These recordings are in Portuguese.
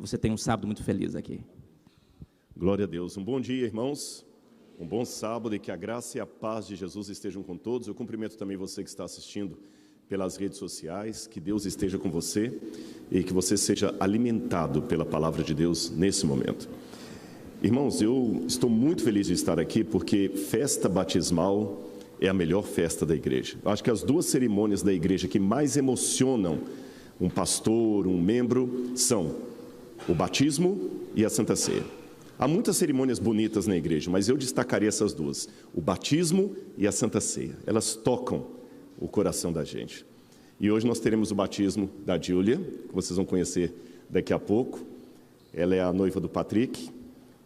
que você tenha um sábado muito feliz aqui. Glória a Deus. Um bom dia, irmãos. Um bom sábado e que a graça e a paz de Jesus estejam com todos. Eu cumprimento também você que está assistindo pelas redes sociais. Que Deus esteja com você e que você seja alimentado pela palavra de Deus nesse momento. Irmãos, eu estou muito feliz de estar aqui porque festa batismal é a melhor festa da igreja. Eu acho que as duas cerimônias da igreja que mais emocionam um pastor, um membro, são o batismo e a Santa Ceia. Há muitas cerimônias bonitas na igreja, mas eu destacaria essas duas, o batismo e a Santa Ceia. Elas tocam o coração da gente. E hoje nós teremos o batismo da Júlia, que vocês vão conhecer daqui a pouco. Ela é a noiva do Patrick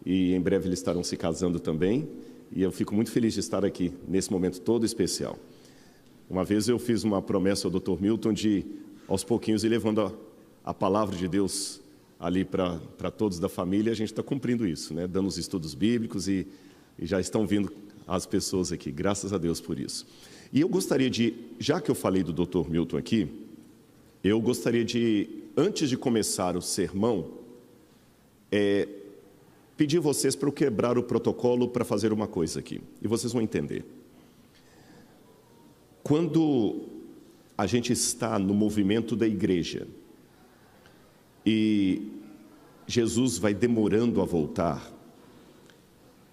e em breve eles estarão se casando também. E eu fico muito feliz de estar aqui nesse momento todo especial. Uma vez eu fiz uma promessa ao Dr. Milton de, aos pouquinhos, ir levando a palavra de Deus ali para todos da família. A gente está cumprindo isso, né? Dando os estudos bíblicos e já estão vindo as pessoas aqui, graças a Deus por isso. E eu gostaria de, já que eu falei do Dr. Milton aqui, eu gostaria de, antes de começar o sermão, pedir vocês para eu quebrar o protocolo para fazer uma coisa aqui, e vocês vão entender. Quando a gente está no movimento da igreja e Jesus vai demorando a voltar,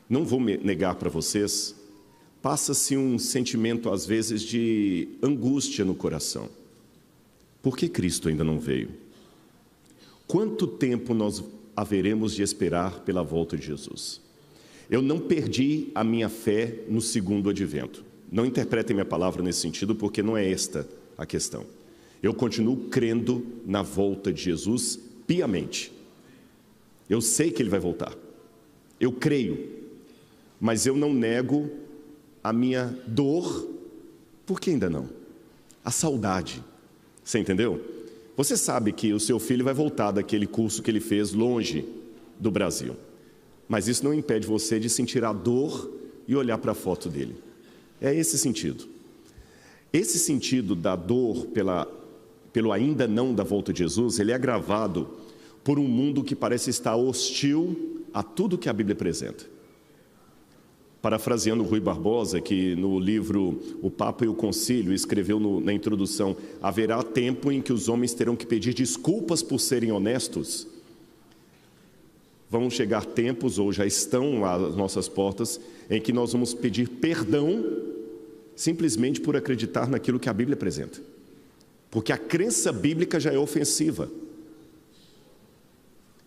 não vou negar para vocês, passa-se um sentimento às vezes de angústia no coração. Por que Cristo ainda não veio? Quanto tempo nós haveremos de esperar pela volta de Jesus? Eu não perdi a minha fé no segundo advento. Não interpretem minha palavra nesse sentido, porque não é esta a questão. Eu continuo crendo na volta de Jesus piamente. Eu sei que Ele vai voltar. Eu creio. Mas eu não nego a minha dor. Por que ainda não? A saudade. Você entendeu? Você sabe que o seu filho vai voltar daquele curso que ele fez longe do Brasil. Mas isso não impede você de sentir a dor e olhar para a foto dele. É esse sentido. Esse sentido da dor pelo ainda não da volta de Jesus, ele é agravado por um mundo que parece estar hostil a tudo que a Bíblia apresenta. Parafraseando Rui Barbosa, que no livro O Papa e o Concílio escreveu na introdução: haverá tempo em que os homens terão que pedir desculpas por serem honestos. Vão chegar tempos, ou já estão às nossas portas, em que nós vamos pedir perdão simplesmente por acreditar naquilo que a Bíblia apresenta. Porque a crença bíblica já é ofensiva.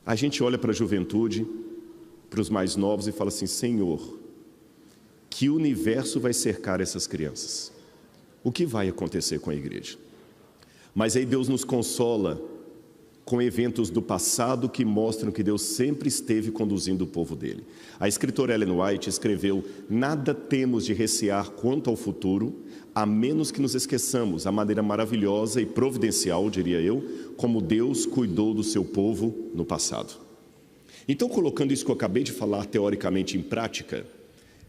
A gente olha para a juventude, para os mais novos e fala assim: Senhor, que universo vai cercar essas crianças? O que vai acontecer com a igreja? Mas aí Deus nos consola com eventos do passado que mostram que Deus sempre esteve conduzindo o povo dele. A escritora Ellen White escreveu: nada temos de recear quanto ao futuro, a menos que nos esqueçamos a maneira maravilhosa e providencial, diria eu, como Deus cuidou do seu povo no passado. Então, colocando isso que eu acabei de falar teoricamente em prática,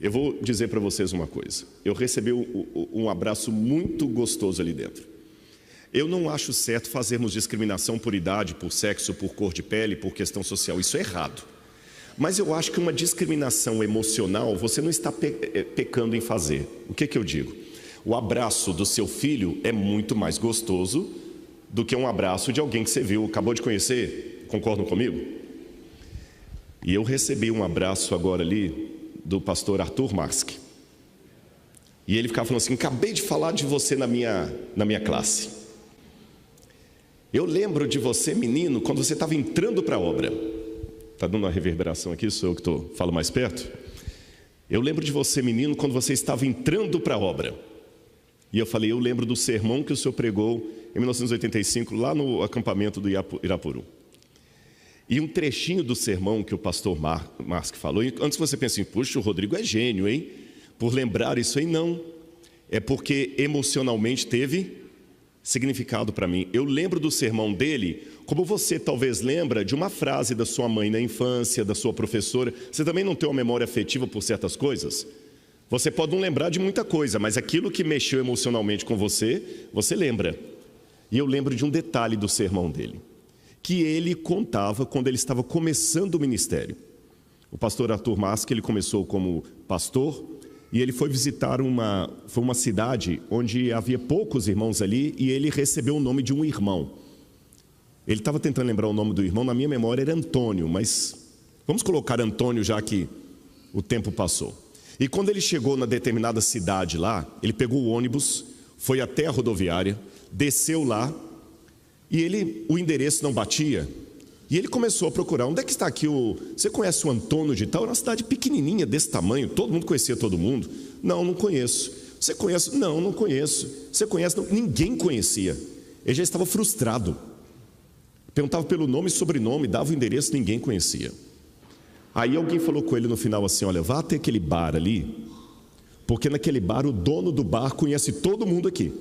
eu vou dizer para vocês uma coisa. Eu recebi um abraço muito gostoso ali dentro. Eu não acho certo fazermos discriminação por idade, por sexo, por cor de pele, por questão social. Isso é errado. Mas eu acho que uma discriminação emocional você não está pecando em fazer. O que eu digo? O abraço do seu filho é muito mais gostoso do que um abraço de alguém que você viu, acabou de conhecer. Concordam comigo? E eu recebi um abraço agora ali do pastor Arthur Marsk. E ele ficava falando assim: acabei de falar de você na minha classe. Eu lembro de você, menino, quando você estava entrando para a obra. Está dando uma reverberação aqui, sou eu que falo mais perto. Eu lembro de você, menino, quando você estava entrando para a obra. E eu falei: eu lembro do sermão que o senhor pregou em 1985, lá no acampamento do Irapuru. E um trechinho do sermão que o pastor Marsk falou, e antes você pense assim: puxa, o Rodrigo é gênio, hein? Por lembrar isso aí, não. É porque emocionalmente teve significado para mim. Eu lembro do sermão dele, como você talvez lembra de uma frase da sua mãe na infância, da sua professora. Você também não tem uma memória afetiva por certas coisas? Você pode não lembrar de muita coisa, mas aquilo que mexeu emocionalmente com você, você lembra. E eu lembro de um detalhe do sermão dele, que ele contava quando ele estava começando o ministério. O pastor Arthur Mask, ele começou como pastor e ele foi visitar uma cidade onde havia poucos irmãos ali e ele recebeu o nome de um irmão. Ele estava tentando lembrar o nome do irmão, na minha memória era Antônio, mas vamos colocar Antônio já que o tempo passou. E quando ele chegou na determinada cidade lá, ele pegou o ônibus, foi até a rodoviária, desceu lá e o endereço não batia. E ele começou a procurar, onde é que está aqui você conhece o Antônio de tal? Era uma cidade pequenininha desse tamanho, todo mundo conhecia todo mundo. Não conheço. Você conhece? Não conheço. Você conhece? Não, ninguém conhecia. Ele já estava frustrado. Perguntava pelo nome e sobrenome, dava o endereço, ninguém conhecia. Aí alguém falou com ele no final assim, olha, vá até aquele bar ali, porque naquele bar o dono do bar conhece todo mundo aqui.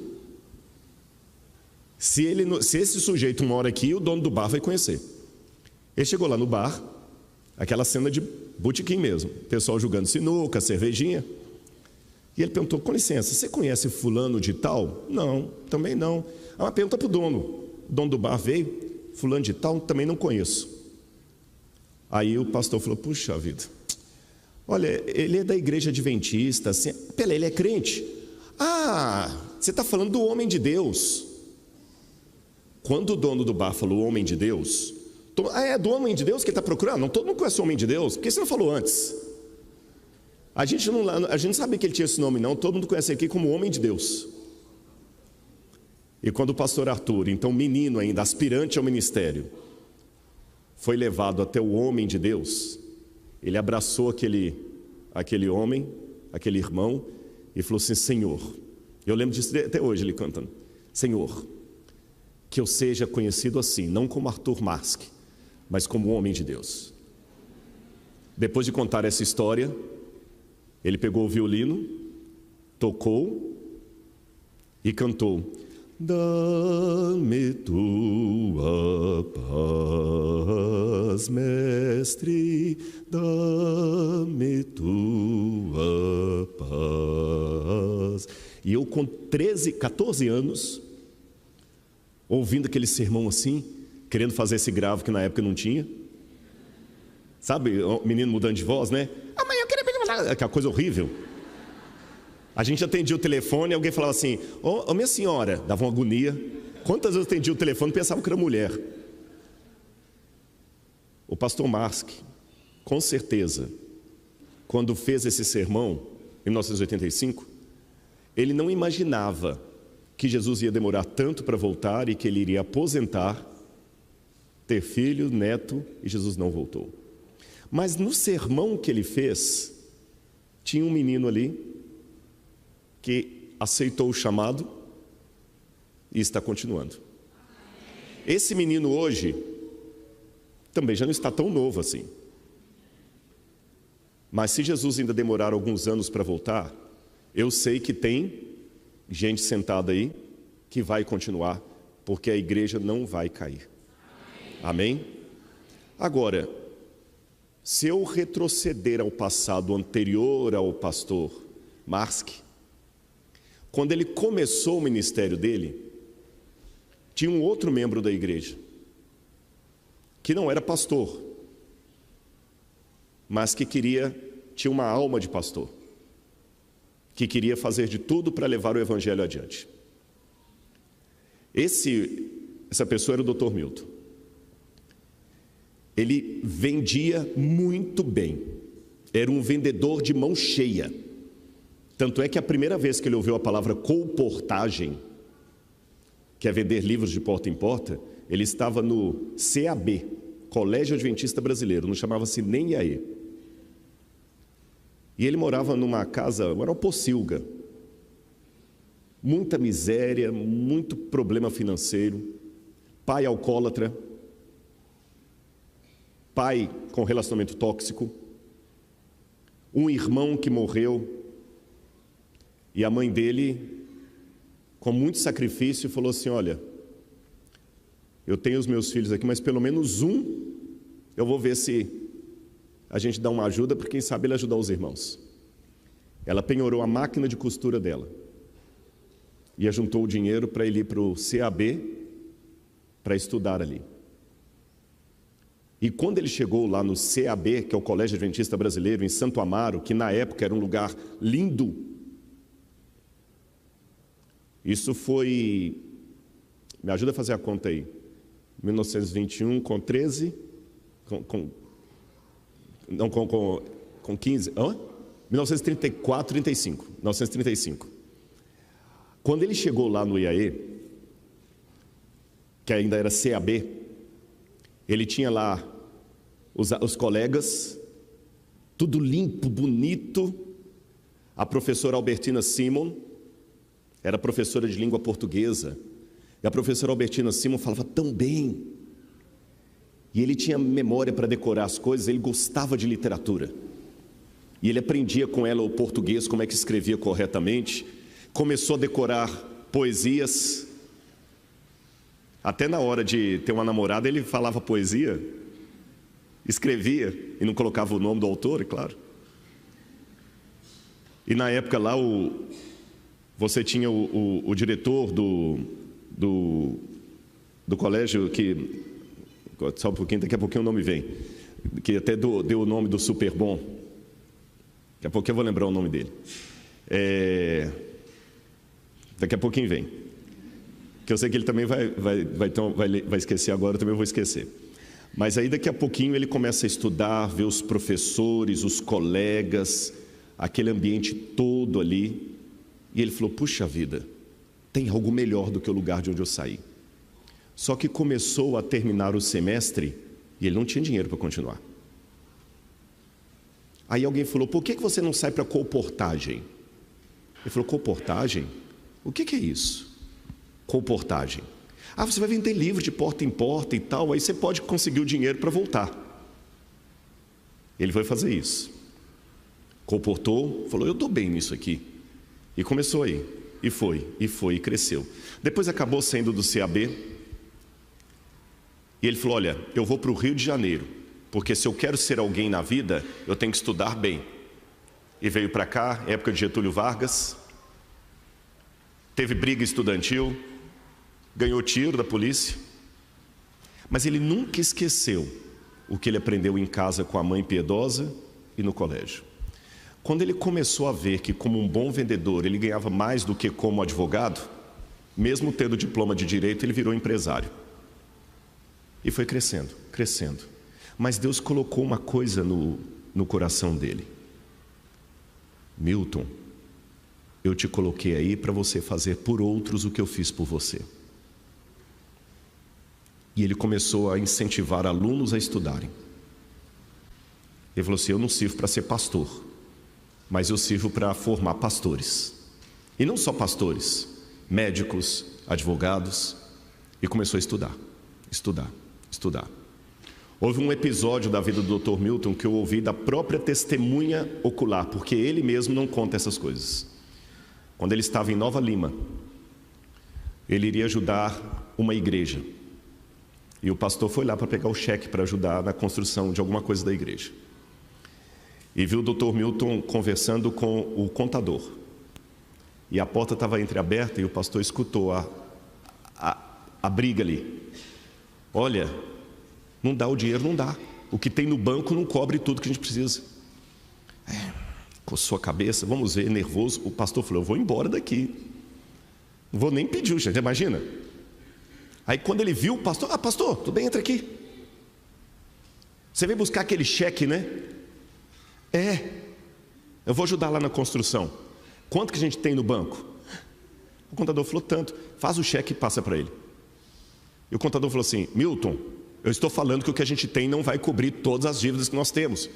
Se esse sujeito mora aqui, o dono do bar vai conhecer. Ele chegou lá no bar, aquela cena de botequim mesmo, pessoal jogando sinuca, cervejinha. E ele perguntou, com licença, você conhece fulano de tal? Não, também não. Uma pergunta para o dono. O dono do bar veio, fulano de tal, também não conheço. Aí o pastor falou, puxa vida, olha, ele é da igreja adventista, assim, ele é crente. Ah, você está falando do homem de Deus. Quando o dono do bar falou homem de Deus, é do homem de Deus que ele está procurando? Não, todo mundo conhece o homem de Deus, por que você não falou antes? A gente não sabia que ele tinha esse nome não, todo mundo conhece aqui como homem de Deus. E quando o pastor Arthur, então menino ainda, aspirante ao ministério, foi levado até o homem de Deus, ele abraçou aquele homem, aquele irmão, e falou assim, Senhor, eu lembro disso até hoje ele cantando, Senhor, que eu seja conhecido assim, não como Arthur Mask, mas como homem de Deus. Depois de contar essa história, ele pegou o violino, tocou e cantou, dá-me tua paz, mestre, dá-me tua paz. E eu com 14 anos, ouvindo aquele sermão assim, querendo fazer esse grave que na época não tinha. Sabe, o menino mudando de voz, né? Amanhã eu queria... Aquela coisa horrível. A gente atendia o telefone e alguém falava assim, ô minha senhora, dava uma agonia. Quantas vezes eu atendia o telefone e pensava que era mulher? O pastor Mask, com certeza, quando fez esse sermão, em 1985, ele não imaginava que Jesus ia demorar tanto para voltar e que ele iria aposentar, ter filho, neto, e Jesus não voltou. Mas no sermão que ele fez, tinha um menino ali que aceitou o chamado e está continuando. Esse menino hoje também já não está tão novo assim. Mas se Jesus ainda demorar alguns anos para voltar, eu sei que tem gente sentada aí que vai continuar, porque a igreja não vai cair. Amém? Agora, se eu retroceder ao passado anterior ao pastor Mask, quando ele começou o ministério dele, tinha um outro membro da igreja, que não era pastor, mas que tinha uma alma de pastor, que queria fazer de tudo para levar o evangelho adiante. Essa pessoa era o Dr. Milton. Ele vendia muito bem, era um vendedor de mão cheia. Tanto é que a primeira vez que ele ouviu a palavra colportagem, que é vender livros de porta em porta, ele estava no CAB, Colégio Adventista Brasileiro, não chamava-se nem IAE. E ele morava numa casa, era uma pocilga, muita miséria, muito problema financeiro, pai alcoólatra, pai com relacionamento tóxico, um irmão que morreu, e a mãe dele, com muito sacrifício, falou assim, olha, eu tenho os meus filhos aqui, mas pelo menos um, eu vou ver se a gente dá uma ajuda, porque quem sabe ele ajudar os irmãos. Ela penhorou a máquina de costura dela, e ajuntou o dinheiro para ele ir para o CAB, para estudar ali. E quando ele chegou lá no CAB, que é o Colégio Adventista Brasileiro, em Santo Amaro, que na época era um lugar lindo, isso foi, me ajuda a fazer a conta aí, 1921 com 13, com 15, 1934, 35, 1935. Quando ele chegou lá no IAE, que ainda era CAB, ele tinha lá os colegas, tudo limpo, bonito. A professora Albertina Simon era professora de língua portuguesa, e a professora Albertina Simon falava tão bem, e ele tinha memória para decorar as coisas, ele gostava de literatura, e ele aprendia com ela o português, como é que escrevia corretamente, começou a decorar poesias, até na hora de ter uma namorada ele falava poesia, escrevia e não colocava o nome do autor, é claro. E na época lá você tinha o diretor do colégio, que só um pouquinho, daqui a pouquinho o nome vem, que até deu o nome do Super Bom, daqui a pouquinho eu vou lembrar o nome dele, daqui a pouquinho vem, que eu sei que ele também vai esquecer agora, eu também vou esquecer. Mas aí daqui a pouquinho ele começa a estudar, ver os professores, os colegas, aquele ambiente todo ali, e ele falou, puxa vida, tem algo melhor do que o lugar de onde eu saí. Só que começou a terminar o semestre e ele não tinha dinheiro para continuar. Aí alguém falou, por que você não sai para colportagem? Ele falou, colportagem? O que é isso? Colportagem. Ah, você vai vender livro de porta em porta e tal, aí você pode conseguir o dinheiro para voltar. Ele foi fazer isso. Colportou, falou, eu estou bem nisso aqui. E começou aí. E foi, e cresceu. Depois acabou saindo do CAB. E ele falou, olha, eu vou para o Rio de Janeiro, porque se eu quero ser alguém na vida, eu tenho que estudar bem. E veio para cá, época de Getúlio Vargas. Teve briga estudantil, ganhou tiro da polícia, mas ele nunca esqueceu o que ele aprendeu em casa com a mãe piedosa e no colégio. Quando ele começou a ver que como um bom vendedor ele ganhava mais do que como advogado, mesmo tendo diploma de direito, ele virou empresário. E foi crescendo, crescendo. Mas Deus colocou uma coisa no coração dele. Milton, eu te coloquei aí para você fazer por outros o que eu fiz por você. E ele começou a incentivar alunos a estudarem. Ele falou assim, eu não sirvo para ser pastor, mas eu sirvo para formar pastores. E não só pastores, médicos, advogados. E começou a estudar, estudar, estudar. Houve um episódio da vida do Dr. Milton que eu ouvi da própria testemunha ocular, porque ele mesmo não conta essas coisas. Quando ele estava em Nova Lima, ele iria ajudar uma igreja. E o pastor foi lá para pegar o cheque para ajudar na construção de alguma coisa da igreja. E viu o Dr. Milton conversando com o contador. E a porta estava entreaberta e o pastor escutou a briga ali. Olha, não dá o dinheiro, não dá. O que tem no banco não cobre tudo que a gente precisa. Coçou a cabeça, vamos ver, nervoso. O pastor falou, eu vou embora daqui. Não vou nem pedir, gente, imagina. Aí quando ele viu o pastor, pastor, tudo bem, entra aqui. Você veio buscar aquele cheque, né? Eu vou ajudar lá na construção. Quanto que a gente tem no banco? O contador falou, tanto. Faz o cheque e passa para ele. E o contador falou assim, Milton, eu estou falando que o que a gente tem não vai cobrir todas as dívidas que nós temos.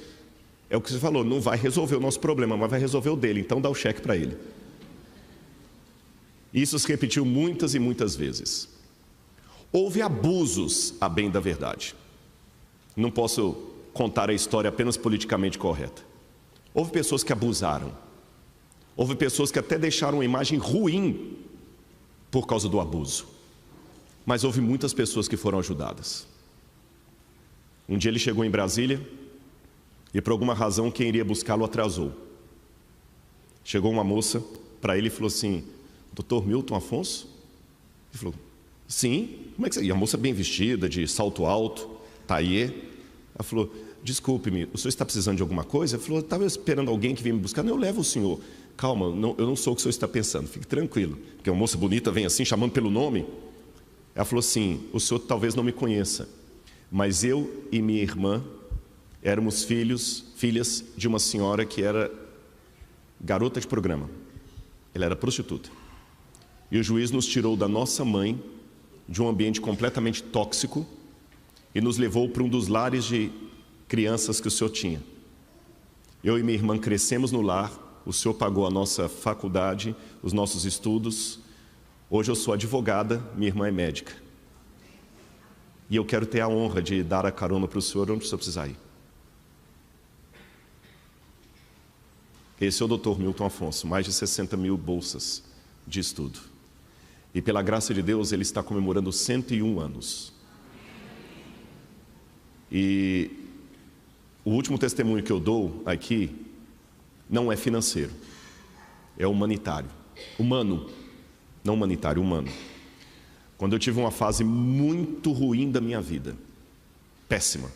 É o que você falou, não vai resolver o nosso problema, mas vai resolver o dele, então dá o cheque para ele. Isso se repetiu muitas e muitas vezes. Houve abusos, a bem da verdade. Não posso contar a história apenas politicamente correta. Houve pessoas que abusaram. Houve pessoas que até deixaram uma imagem ruim por causa do abuso. Mas houve muitas pessoas que foram ajudadas. Um dia ele chegou em Brasília e por alguma razão quem iria buscá-lo atrasou. Chegou uma moça para ele e falou assim, Dr. Milton Afonso? Ele falou, sim, como é que você... E a moça bem vestida, de salto alto, taillé. Ela falou, desculpe-me, o senhor está precisando de alguma coisa? Ela falou, estava esperando alguém que vinha me buscar. Não, eu levo o senhor. Calma, eu não sou o que o senhor está pensando, fique tranquilo. Porque uma moça bonita vem assim, chamando pelo nome. Ela falou assim, o senhor talvez não me conheça, mas eu e minha irmã éramos filhas de uma senhora que era garota de programa. Ela era prostituta. E o juiz nos tirou da nossa mãe, de um ambiente completamente tóxico, e nos levou para um dos lares de crianças que o senhor tinha. Eu e minha irmã crescemos no lar, o senhor pagou a nossa faculdade, os nossos estudos. Hoje eu sou advogada, minha irmã é médica. E eu quero ter a honra de dar a carona para o senhor onde o senhor precisar ir. Esse é o Dr. Milton Afonso, mais de 60 mil bolsas de estudo. E pela graça de Deus, ele está comemorando 101 anos. E o último testemunho que eu dou aqui não é financeiro, é humanitário. Humano, não humanitário, humano. Quando eu tive uma fase muito ruim da minha vida, péssima,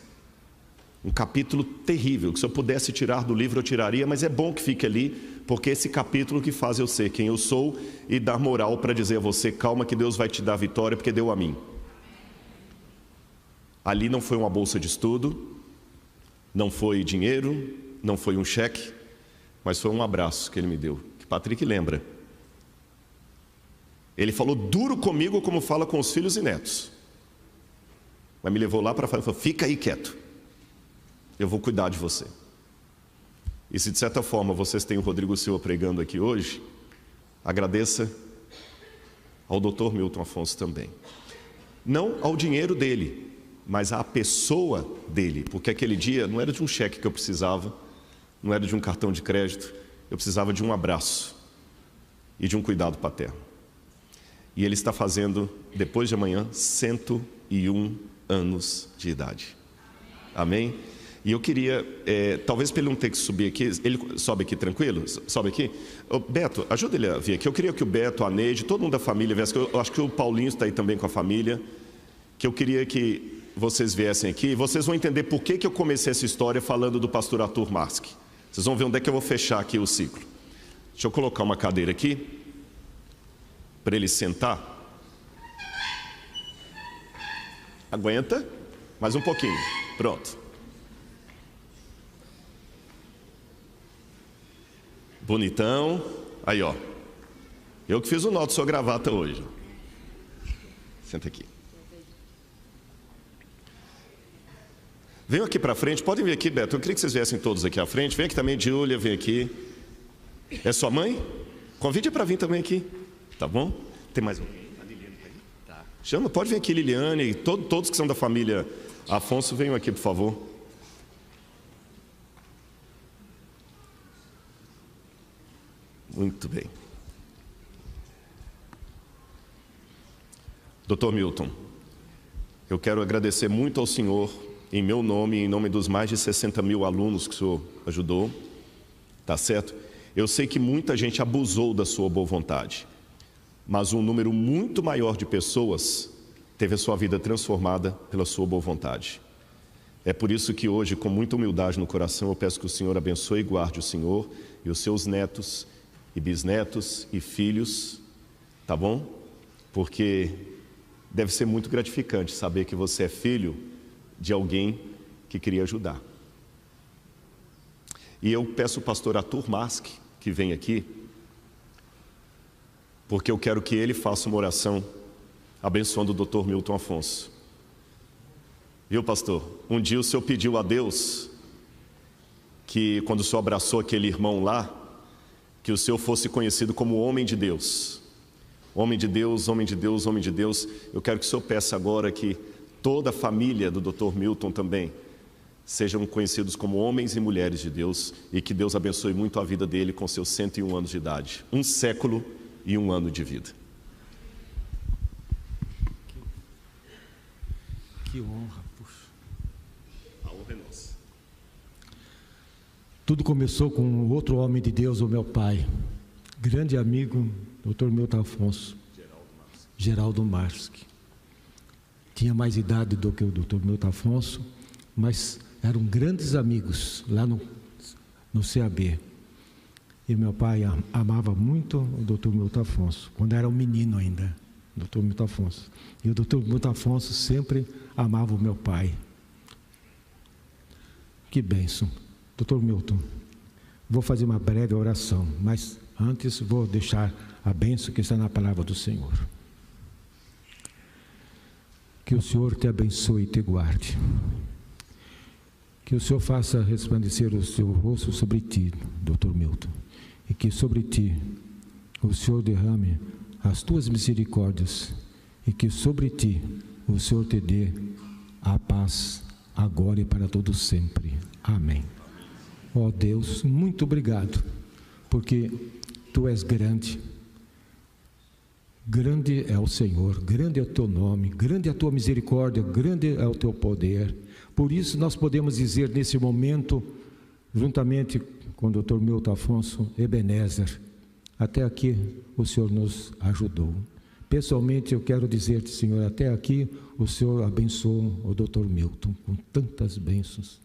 um capítulo terrível, que se eu pudesse tirar do livro eu tiraria, mas é bom que fique ali, porque esse capítulo que faz eu ser quem eu sou e dar moral para dizer a você, calma que Deus vai te dar vitória, porque deu a mim. Ali não foi uma bolsa de estudo, não foi dinheiro, não foi um cheque, mas foi um abraço que ele me deu, que Patrick lembra. Ele falou duro comigo como fala com os filhos e netos, mas me levou lá para fora e falou, fica aí quieto, eu vou cuidar de você. E se de certa forma vocês têm o Rodrigo Silva pregando aqui hoje, agradeça ao Dr. Milton Afonso também. Não ao dinheiro dele, mas à pessoa dele, porque aquele dia não era de um cheque que eu precisava, não era de um cartão de crédito, eu precisava de um abraço e de um cuidado paterno. E ele está fazendo, depois de amanhã, 101 anos de idade. Amém? E eu queria, talvez para ele não ter que subir aqui, ele sobe aqui tranquilo? Sobe aqui? Ô, Beto, ajuda ele a vir aqui. Eu queria que o Beto, a Neide, todo mundo da família viesse. Eu acho que o Paulinho está aí também com a família. Que eu queria que vocês viessem aqui. E vocês vão entender por que eu comecei essa história falando do pastor Arthur Marski. Vocês vão ver onde é que eu vou fechar aqui o ciclo. Deixa eu colocar uma cadeira aqui, para ele sentar. Aguenta? Mais um pouquinho. Pronto. Bonitão. Aí, ó. Eu que fiz o nó de sua gravata hoje. Senta aqui. Venham aqui para frente. Podem vir aqui, Beto. Eu queria que vocês viessem todos aqui à frente. Vem aqui também, Júlia, vem aqui. É sua mãe? Convide para vir também aqui. Tá bom? Tem mais um. A Liliane tá aí? Tá. Chama, pode vir aqui, Liliane. Todos que são da família Afonso, venham aqui, por favor. Muito bem. Dr. Milton, eu quero agradecer muito ao senhor, em meu nome e em nome dos mais de 60 mil alunos que o senhor ajudou, tá certo? Eu sei que muita gente abusou da sua boa vontade, mas um número muito maior de pessoas teve a sua vida transformada pela sua boa vontade. É por isso que hoje, com muita humildade no coração, eu peço que o Senhor abençoe e guarde o senhor e os seus netos e bisnetos e filhos, tá bom? Porque deve ser muito gratificante saber que você é filho de alguém que queria ajudar. E eu peço ao pastor Arthur Marski que vem aqui, porque eu quero que ele faça uma oração abençoando o Dr. Milton Afonso. Viu, pastor? Um dia o senhor pediu a Deus que, quando o senhor abraçou aquele irmão lá, que o senhor fosse conhecido como homem de Deus. Homem de Deus, homem de Deus, homem de Deus. Eu quero que o senhor peça agora que toda a família do Dr. Milton também sejam conhecidos como homens e mulheres de Deus e que Deus abençoe muito a vida dele com seus 101 anos de idade. 1 século e 1 ano de vida. Que honra, puxa. A honra é nossa. Tudo começou com outro homem de Deus, o meu pai, grande amigo, Dr. Milton Afonso, Geraldo Marski. Tinha mais idade do que o Dr. Milton Afonso, mas eram grandes amigos lá no CAB. E meu pai amava muito o Dr. Milton Afonso, quando era um menino ainda, Dr. Milton Afonso. E o Dr. Milton Afonso sempre amava o meu pai. Que bênção. Dr. Milton, vou fazer uma breve oração, mas antes vou deixar a bênção que está na palavra do Senhor. Que o Senhor te abençoe e te guarde. Que o Senhor faça resplandecer o seu rosto sobre ti, Dr. Milton. E que sobre ti o Senhor derrame as tuas misericórdias. E que sobre ti o Senhor te dê a paz agora e para todo sempre. Amém. Ó Deus, muito obrigado, porque Tu és grande. Grande é o Senhor, grande é o Teu nome, grande é a Tua misericórdia, grande é o Teu poder. Por isso nós podemos dizer nesse momento, juntamente com o Dr. Milton Afonso, Ebenezer, até aqui o Senhor nos ajudou. Pessoalmente eu quero dizer-te, Senhor, até aqui o Senhor abençoou o Dr. Milton com tantas bênçãos,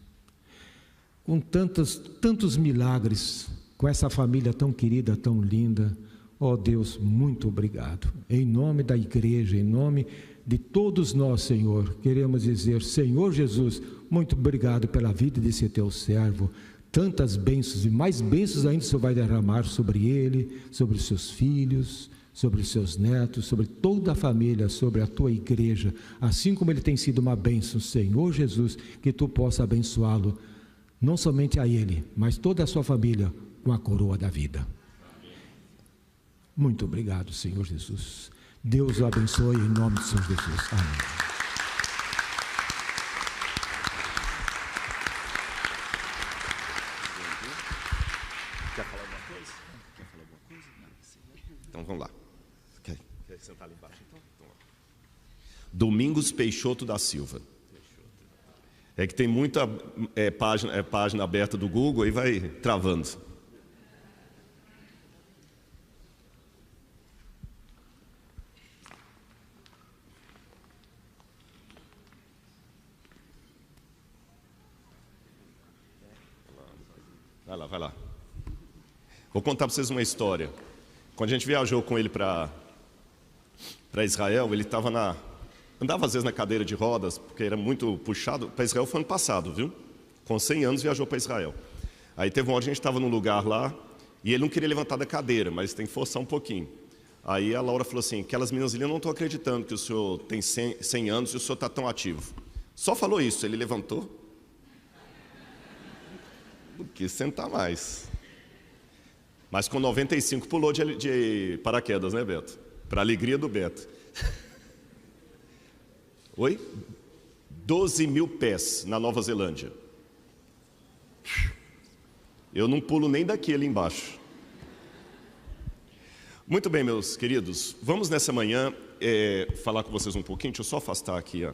com tantos milagres, com essa família tão querida, tão linda. Ó Deus, muito obrigado. Em nome da igreja, em nome de todos nós, Senhor, queremos dizer, Senhor Jesus, muito obrigado pela vida desse Teu servo. Tantas bênçãos e mais bênçãos ainda o Senhor vai derramar sobre ele, sobre os seus filhos, sobre os seus netos, sobre toda a família, sobre a Tua igreja, assim como ele tem sido uma bênção, Senhor Jesus, que Tu possa abençoá-lo, não somente a ele, mas toda a sua família, com a coroa da vida. Muito obrigado, Senhor Jesus. Deus o abençoe em nome de Senhor Jesus. Amém. Quer falar alguma coisa? Então vamos lá. Quer sentar ali embaixo então? Domingos Peixoto da Silva. É que tem muita página aberta do Google e vai travando. Vai lá. Vou contar para vocês uma história. Quando a gente viajou com ele para Israel, ele andava às vezes na cadeira de rodas, porque era muito puxado. Para Israel foi ano passado, viu? Com 100 anos viajou para Israel. Aí teve uma hora que a gente estava num lugar lá, e ele não queria levantar da cadeira, mas tem que forçar um pouquinho. Aí a Laura falou assim, aquelas meninas ali, eu não estou acreditando que o senhor tem 100 anos e o senhor está tão ativo. Só falou isso, ele levantou. Não quis sentar mais. Mas com 95 pulou de paraquedas, né, Beto? Para a alegria do Beto. Oi? 12 mil pés na Nova Zelândia. Eu não pulo nem daqui ali embaixo. Muito bem, meus queridos. Vamos nessa manhã falar com vocês um pouquinho. Deixa eu só afastar aqui. Ó.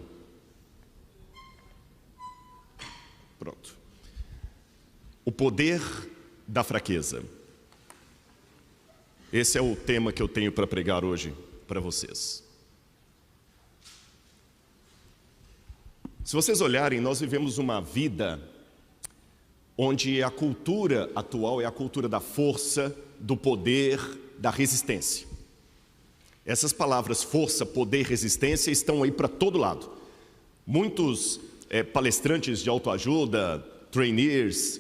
Pronto. O poder da fraqueza. Esse é o tema que eu tenho para pregar hoje para vocês. Se vocês olharem, nós vivemos uma vida onde a cultura atual é a cultura da força, do poder, da resistência. Essas palavras força, poder, resistência estão aí para todo lado. Muitos palestrantes de autoajuda, trainees,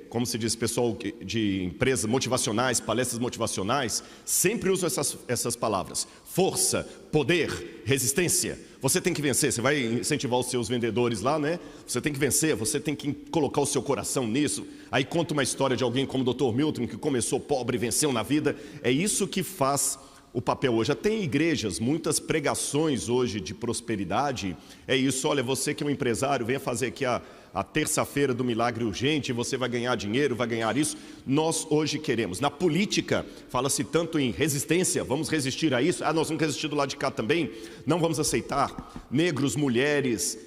como se diz, pessoal de empresas motivacionais, palestras motivacionais, sempre usam essas palavras: força, poder, resistência. Você tem que vencer. Você vai incentivar os seus vendedores lá, né? Você tem que vencer, você tem que colocar o seu coração nisso. Aí conta uma história de alguém como o Dr. Milton, que começou pobre e venceu na vida. É isso que faz o papel hoje. Já tem igrejas, muitas pregações hoje de prosperidade. É isso, olha, você que é um empresário, venha fazer aqui a terça-feira do milagre urgente, você vai ganhar dinheiro, vai ganhar isso. Nós hoje queremos. Na política, fala-se tanto em resistência, vamos resistir a isso. Nós vamos resistir do lado de cá também, não vamos aceitar. Negros, mulheres,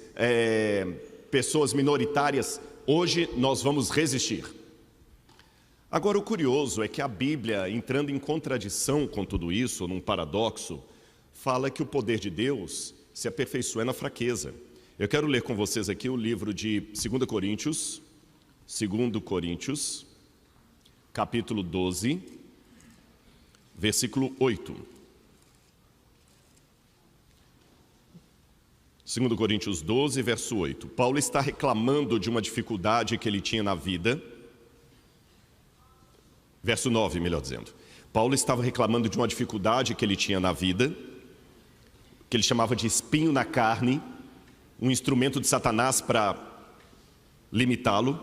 pessoas minoritárias, hoje nós vamos resistir. Agora, o curioso é que a Bíblia, entrando em contradição com tudo isso, num paradoxo, fala que o poder de Deus se aperfeiçoa na fraqueza. Eu quero ler com vocês aqui o livro de 2 Coríntios, capítulo 12, versículo 8. 2 Coríntios 12, verso 8. Paulo está reclamando de uma dificuldade que ele tinha na vida. Verso 9, melhor dizendo. Paulo estava reclamando de uma dificuldade que ele tinha na vida, que ele chamava de espinho na carne, um instrumento de Satanás para limitá-lo.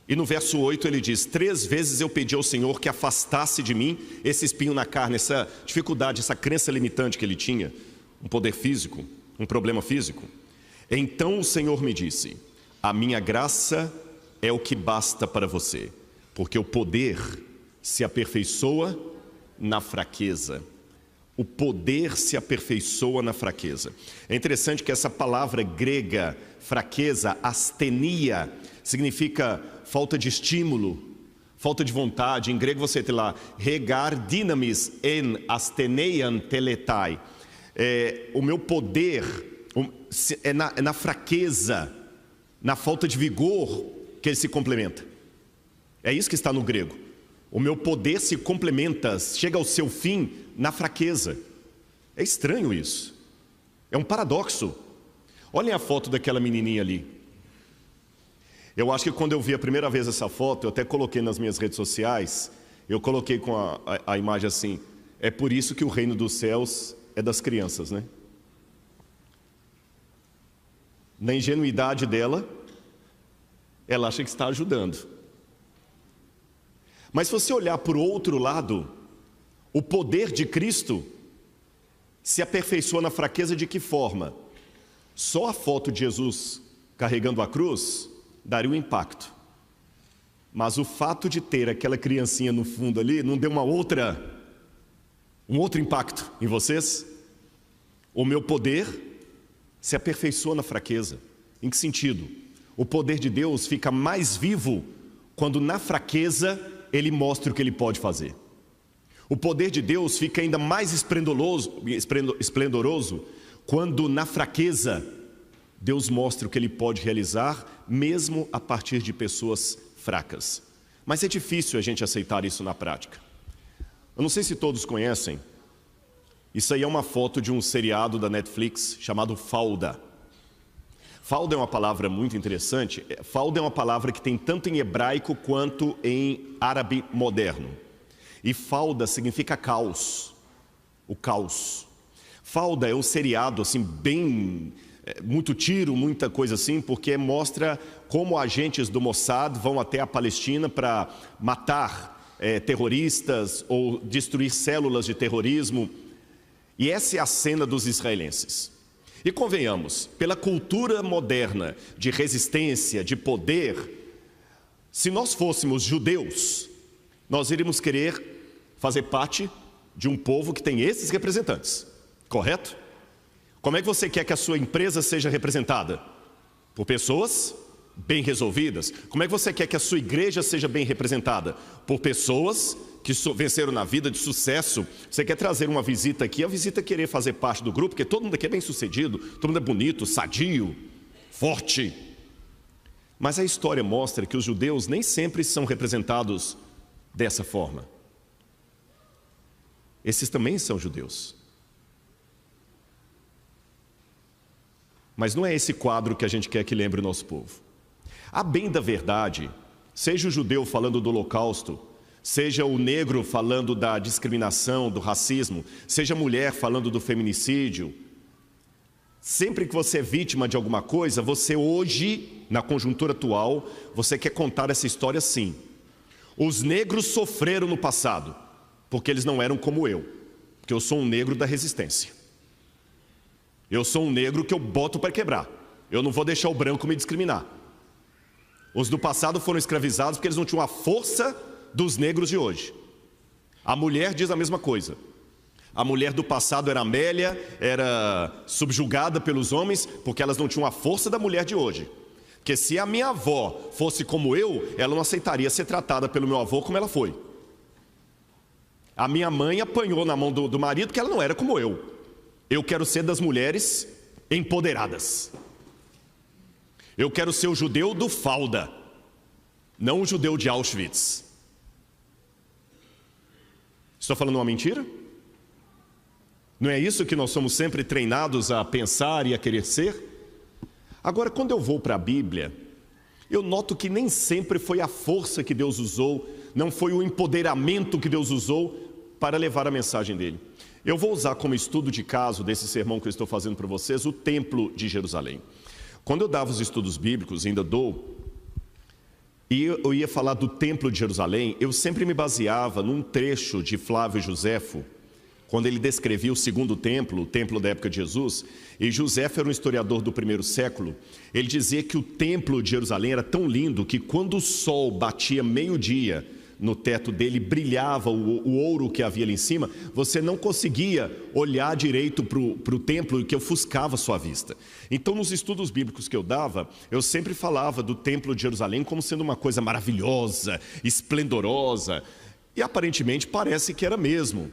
E no verso 8 ele diz: 3 vezes eu pedi ao Senhor que afastasse de mim esse espinho na carne, essa dificuldade, essa crença limitante que ele tinha, um poder físico, um problema físico. Então o Senhor me disse: a minha graça é o que basta para você, porque o poder se aperfeiçoa na fraqueza. O poder se aperfeiçoa na fraqueza. É interessante que essa palavra grega, fraqueza, astenia, significa falta de estímulo, falta de vontade. Em grego você tem lá, regar dynamis en astheneian teletai. O meu poder é na fraqueza, na falta de vigor que ele se complementa. É isso que está no grego. O meu poder se complementa, chega ao seu fim na fraqueza. É estranho isso. É um paradoxo. Olhem a foto daquela menininha ali. Eu acho que quando eu vi a primeira vez essa foto, eu até coloquei nas minhas redes sociais, eu coloquei com a imagem assim: é por isso que o reino dos céus é das crianças, né? Na ingenuidade dela, ela acha que está ajudando. Mas se você olhar por outro lado, o poder de Cristo se aperfeiçoa na fraqueza de que forma? Só a foto de Jesus carregando a cruz daria um impacto. Mas o fato de ter aquela criancinha no fundo ali não deu um outro impacto em vocês? O meu poder se aperfeiçoa na fraqueza. Em que sentido? O poder de Deus fica mais vivo quando na fraqueza Ele mostra o que Ele pode fazer. O poder de Deus fica ainda mais esplendoroso quando na fraqueza Deus mostra o que Ele pode realizar, mesmo a partir de pessoas fracas. Mas é difícil a gente aceitar isso na prática. Eu não sei se todos conhecem, isso aí é uma foto de um seriado da Netflix chamado Falda. Falda é uma palavra muito interessante. Falda é uma palavra que tem tanto em hebraico quanto em árabe moderno. E falda significa caos, o caos. Falda é um seriado assim bem, muito tiro, muita coisa assim, porque mostra como agentes do Mossad vão até a Palestina para matar terroristas ou destruir células de terrorismo. E essa é a cena dos israelenses. E convenhamos, pela cultura moderna de resistência, de poder, se nós fôssemos judeus, nós iríamos querer fazer parte de um povo que tem esses representantes, correto? Como é que você quer que a sua empresa seja representada? Por pessoas bem resolvidas. Como é que você quer que a sua igreja seja bem representada? Por pessoas que venceram na vida de sucesso. Você quer trazer uma visita aqui, a visita querer fazer parte do grupo, porque todo mundo aqui é bem sucedido, todo mundo é bonito, sadio, forte. Mas a história mostra que os judeus nem sempre são representados dessa forma. Esses também são judeus. Mas não é esse quadro que a gente quer que lembre o nosso povo. A bem da verdade, seja o judeu falando do Holocausto, seja o negro falando da discriminação, do racismo, seja a mulher falando do feminicídio, sempre que você é vítima de alguma coisa, você hoje, na conjuntura atual, você quer contar essa história assim. Os negros sofreram no passado, porque eles não eram como eu, porque eu sou um negro da resistência. Eu sou um negro que eu boto para quebrar. Eu não vou deixar o branco me discriminar. Os do passado foram escravizados porque eles não tinham a força dos negros de hoje. A mulher diz a mesma coisa. A mulher do passado era Amélia, era subjugada pelos homens porque elas não tinham a força da mulher de hoje. Porque se a minha avó fosse como eu, ela não aceitaria ser tratada pelo meu avô como ela foi. A minha mãe apanhou na mão do marido porque ela não era como eu. Eu quero ser das mulheres empoderadas. Eu quero ser o judeu do Falda, não o judeu de Auschwitz. Estou falando uma mentira? Não é isso que nós somos sempre treinados a pensar e a querer ser? Agora, quando eu vou para a Bíblia, eu noto que nem sempre foi a força que Deus usou, não foi o empoderamento que Deus usou para levar a mensagem dele. Eu vou usar como estudo de caso desse sermão que eu estou fazendo para vocês, o Templo de Jerusalém. Quando eu dava os estudos bíblicos, ainda dou, e eu ia falar do Templo de Jerusalém, eu sempre me baseava num trecho de Flávio Joséfo, quando ele descrevia o segundo templo, o templo da época de Jesus, e Joséfo era um historiador do primeiro século, ele dizia que o templo de Jerusalém era tão lindo que quando o sol batia meio-dia no teto dele, brilhava o ouro que havia ali em cima, você não conseguia olhar direito para o templo, que ofuscava sua vista. Então, nos estudos bíblicos que eu dava, eu sempre falava do templo de Jerusalém como sendo uma coisa maravilhosa, esplendorosa, e aparentemente parece que era mesmo.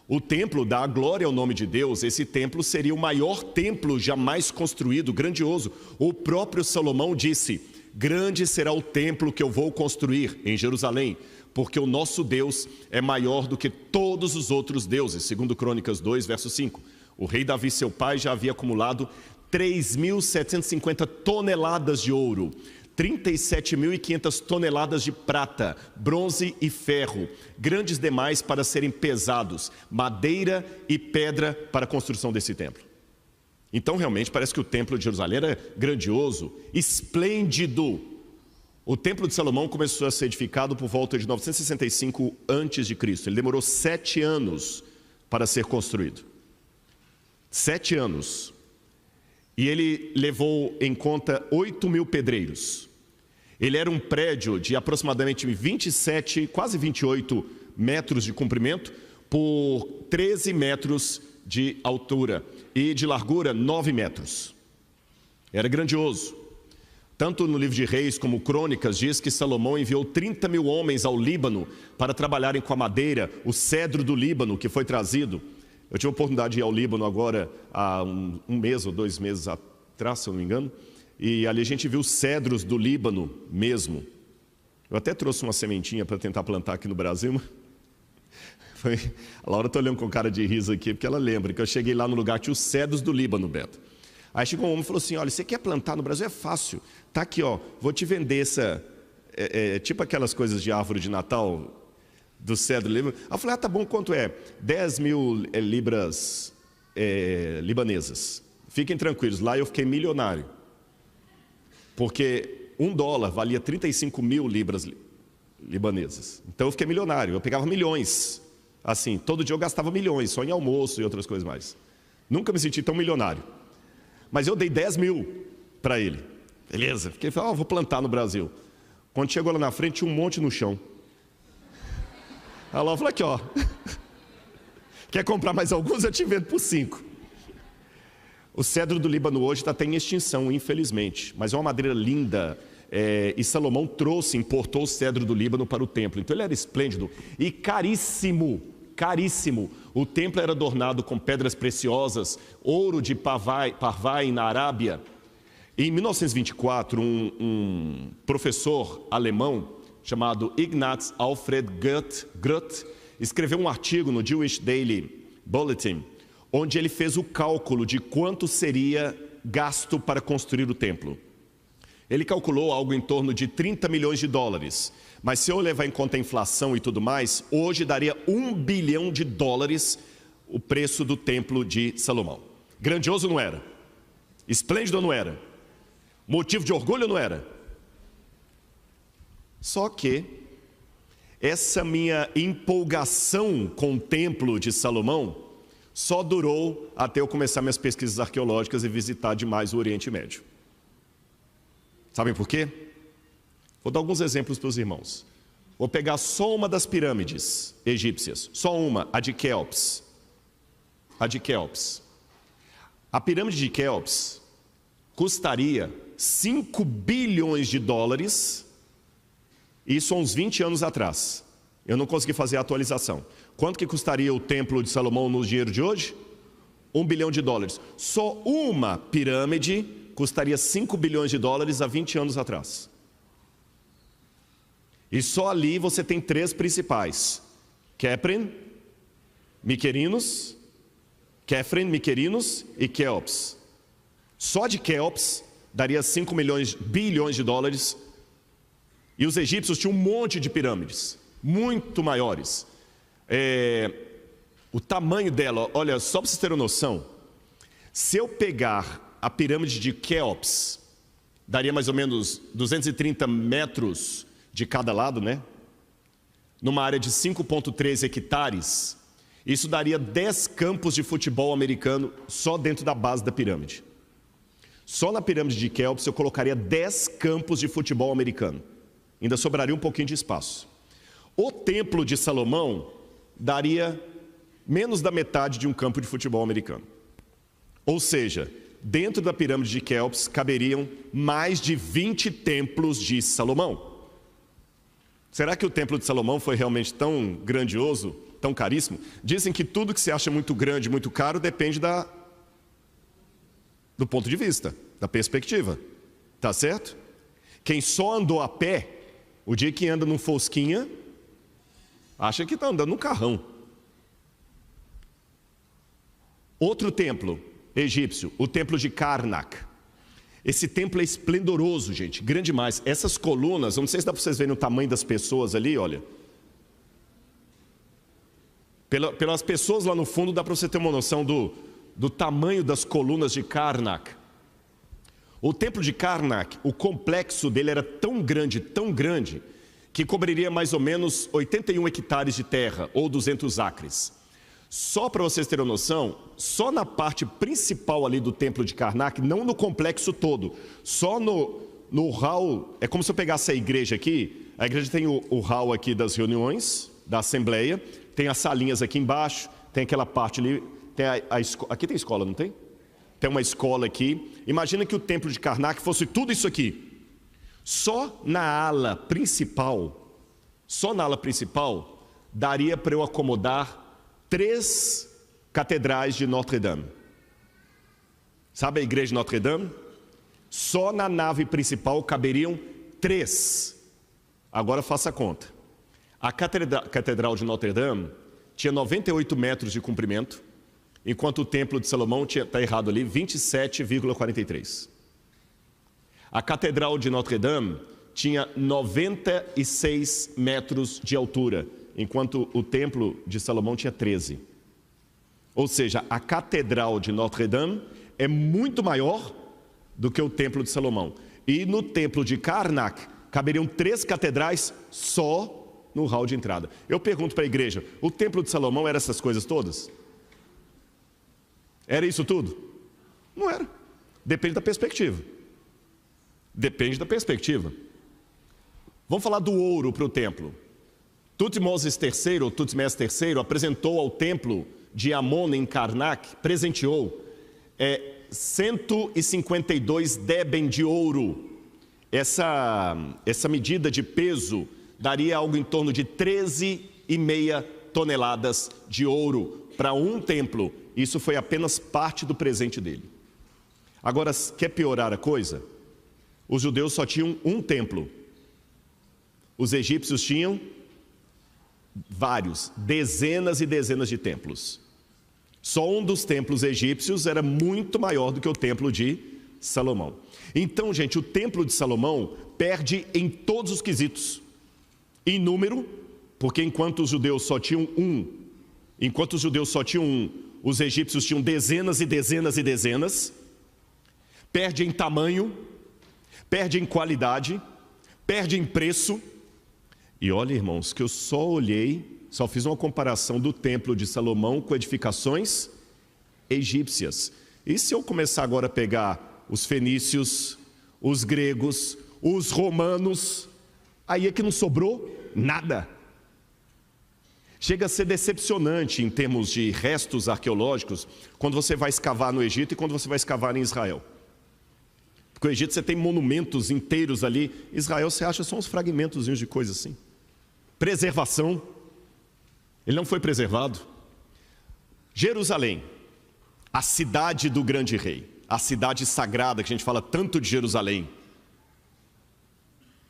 O templo dá a glória ao nome de Deus, esse templo seria o maior templo jamais construído, grandioso. O próprio Salomão disse: grande será o templo que eu vou construir em Jerusalém, porque o nosso Deus é maior do que todos os outros deuses, segundo Crônicas 2, verso 5. O rei Davi, seu pai, já havia acumulado 3.750 toneladas de ouro, 37.500 toneladas de prata, bronze e ferro, grandes demais para serem pesados, madeira e pedra para a construção desse templo. Então realmente parece que o templo de Jerusalém era grandioso, esplêndido. O templo de Salomão começou a ser edificado por volta de 965 a.C. Ele demorou 7 anos para ser construído. 7 anos. E ele levou em conta 8.000 pedreiros. Ele era um prédio de aproximadamente 27, quase 28 metros de comprimento por 13 metros de altura e de largura 9 metros. Era grandioso. Tanto no livro de Reis como Crônicas diz que Salomão enviou 30.000 homens ao Líbano para trabalharem com a madeira, o cedro do Líbano que foi trazido. Eu tive a oportunidade de ir ao Líbano agora há um mês ou 2 meses atrás, se eu não me engano, e ali a gente viu cedros do Líbano mesmo. Eu até trouxe uma sementinha para tentar plantar aqui no Brasil. A Laura está olhando com cara de riso aqui, porque ela lembra que eu cheguei lá no lugar, tinha os cedros do Líbano, Beto. Aí chegou um homem e falou assim: olha, você quer plantar no Brasil? É fácil. Tá aqui, ó, vou te vender essa, tipo aquelas coisas de árvore de Natal, do cedro do Líbano. Aí eu falei: ah, tá bom, quanto é? 10.000 libras libanesas. Fiquem tranquilos, lá eu fiquei milionário. Porque $1 valia 35.000 libras libanesas. Então eu fiquei milionário, eu pegava milhões. Assim, todo dia eu gastava milhões, só em almoço e outras coisas mais. Nunca me senti tão milionário. Mas eu dei 10.000 para ele. Beleza, fiquei falando: vou plantar no Brasil. Quando chegou lá na frente, tinha um monte no chão. Aí lá eu falei: aqui, ó, quer comprar mais alguns? Eu te vendo por 5. O cedro do Líbano hoje está até em extinção, infelizmente, mas é uma madeira linda, e Salomão importou o cedro do Líbano para o templo. Então ele era esplêndido e caríssimo, caríssimo. O templo era adornado com pedras preciosas, ouro de Parvai na Arábia. Em 1924, um professor alemão chamado Ignaz Alfred Groth escreveu um artigo no Jewish Daily Bulletin, onde ele fez o cálculo de quanto seria gasto para construir o templo. Ele calculou algo em torno de $30 milhões, mas se eu levar em conta a inflação e tudo mais, hoje daria $1 bilhão o preço do templo de Salomão. Grandioso não era? Esplêndido não era? Motivo de orgulho não era? Só que essa minha empolgação com o templo de Salomão só durou até eu começar minhas pesquisas arqueológicas e visitar demais o Oriente Médio. Sabem por quê? Vou dar alguns exemplos para os irmãos. Vou pegar só uma das pirâmides egípcias, só uma, a de Quéops. A pirâmide de Quéops custaria $5 bilhões, isso há uns 20 anos atrás. Eu não consegui fazer a atualização. Quanto que custaria o templo de Salomão no dinheiro de hoje? $1 bilhão. Só uma pirâmide custaria 5 bilhões de dólares há 20 anos atrás. E só ali você tem 3 principais: Khephren, Mycerinus e Quéops. Só de Quéops daria 5 bilhões de dólares. E os egípcios tinham um monte de pirâmides, muito maiores. O tamanho dela, olha, só para vocês terem noção, se eu pegar a pirâmide de Quéops, daria mais ou menos 230 metros de cada lado, né? Numa área de 5,3 hectares, isso daria 10 campos de futebol americano só dentro da base da pirâmide. Só na pirâmide de Quéops eu colocaria 10 campos de futebol americano. Ainda sobraria um pouquinho de espaço. O Templo de Salomão daria menos da metade de um campo de futebol americano. Ou seja, dentro da pirâmide de Quéops caberiam mais de 20 templos de Salomão. Será que o Templo de Salomão foi realmente tão grandioso, tão caríssimo? Dizem que tudo que se acha muito grande, muito caro, depende do ponto de vista, da perspectiva. Tá certo? Quem só andou a pé, o dia que anda num Fosquinha, acha que está andando num carrão. Outro templo egípcio, o templo de Karnak. Esse templo é esplendoroso, gente, grande demais. Essas colunas, não sei se dá para vocês verem o tamanho das pessoas ali, olha. Pelas pessoas lá no fundo dá para você ter uma noção do tamanho das colunas de Karnak. O templo de Karnak, o complexo dele era tão grande, que cobriria mais ou menos 81 hectares de terra, ou 200 acres. Só para vocês terem noção, só na parte principal ali do templo de Karnak, não no complexo todo, só no hall, é como se eu pegasse a igreja aqui, a igreja tem o hall aqui das reuniões, da assembleia, tem as salinhas aqui embaixo, tem aquela parte ali, tem aqui tem escola, não tem? Tem uma escola aqui. Imagina que o templo de Karnak fosse tudo isso aqui. Só na ala principal, daria para eu acomodar 3 catedrais de Notre Dame. Sabe a igreja de Notre Dame? Só na nave principal caberiam 3. Agora faça a conta. A catedral de Notre Dame tinha 98 metros de comprimento, enquanto o templo de Salomão está errado ali, 27,43. A catedral de Notre Dame tinha 96 metros de altura, enquanto o templo de Salomão tinha 13. Ou seja, a catedral de Notre Dame é muito maior do que o templo de Salomão. E no templo de Karnak caberiam 3 catedrais só no hall de entrada. Eu pergunto para a igreja, o templo de Salomão era essas coisas todas? Era isso tudo? Não era. Depende da perspectiva. Vamos falar do ouro para o templo. Tutmoses III apresentou ao templo de Amon em Karnak, presenteou 152 deben de ouro. Essa medida de peso daria algo em torno de 13,5 toneladas de ouro para um templo. Isso foi apenas parte do presente dele. Agora, quer piorar a coisa? Os judeus só tinham um templo. Os egípcios tinham vários, dezenas e dezenas de templos. Só um dos templos egípcios era muito maior do que o templo de Salomão. Então, gente, o templo de Salomão perde em todos os quesitos. Em número, porque enquanto os judeus só tinham um, os egípcios tinham dezenas e dezenas e dezenas. Perde em tamanho, perde em qualidade, perde em preço. E olha, irmãos, que eu só fiz uma comparação do templo de Salomão com edificações egípcias. E se eu começar agora a pegar os fenícios, os gregos, os romanos, aí é que não sobrou nada. Chega a ser decepcionante em termos de restos arqueológicos quando você vai escavar no Egito e quando você vai escavar em Israel. Porque o Egito você tem monumentos inteiros ali, Israel você acha só uns fragmentozinhos de coisa assim. Preservação, ele não foi preservado. Jerusalém, a cidade do grande rei, a cidade sagrada, que a gente fala tanto de Jerusalém.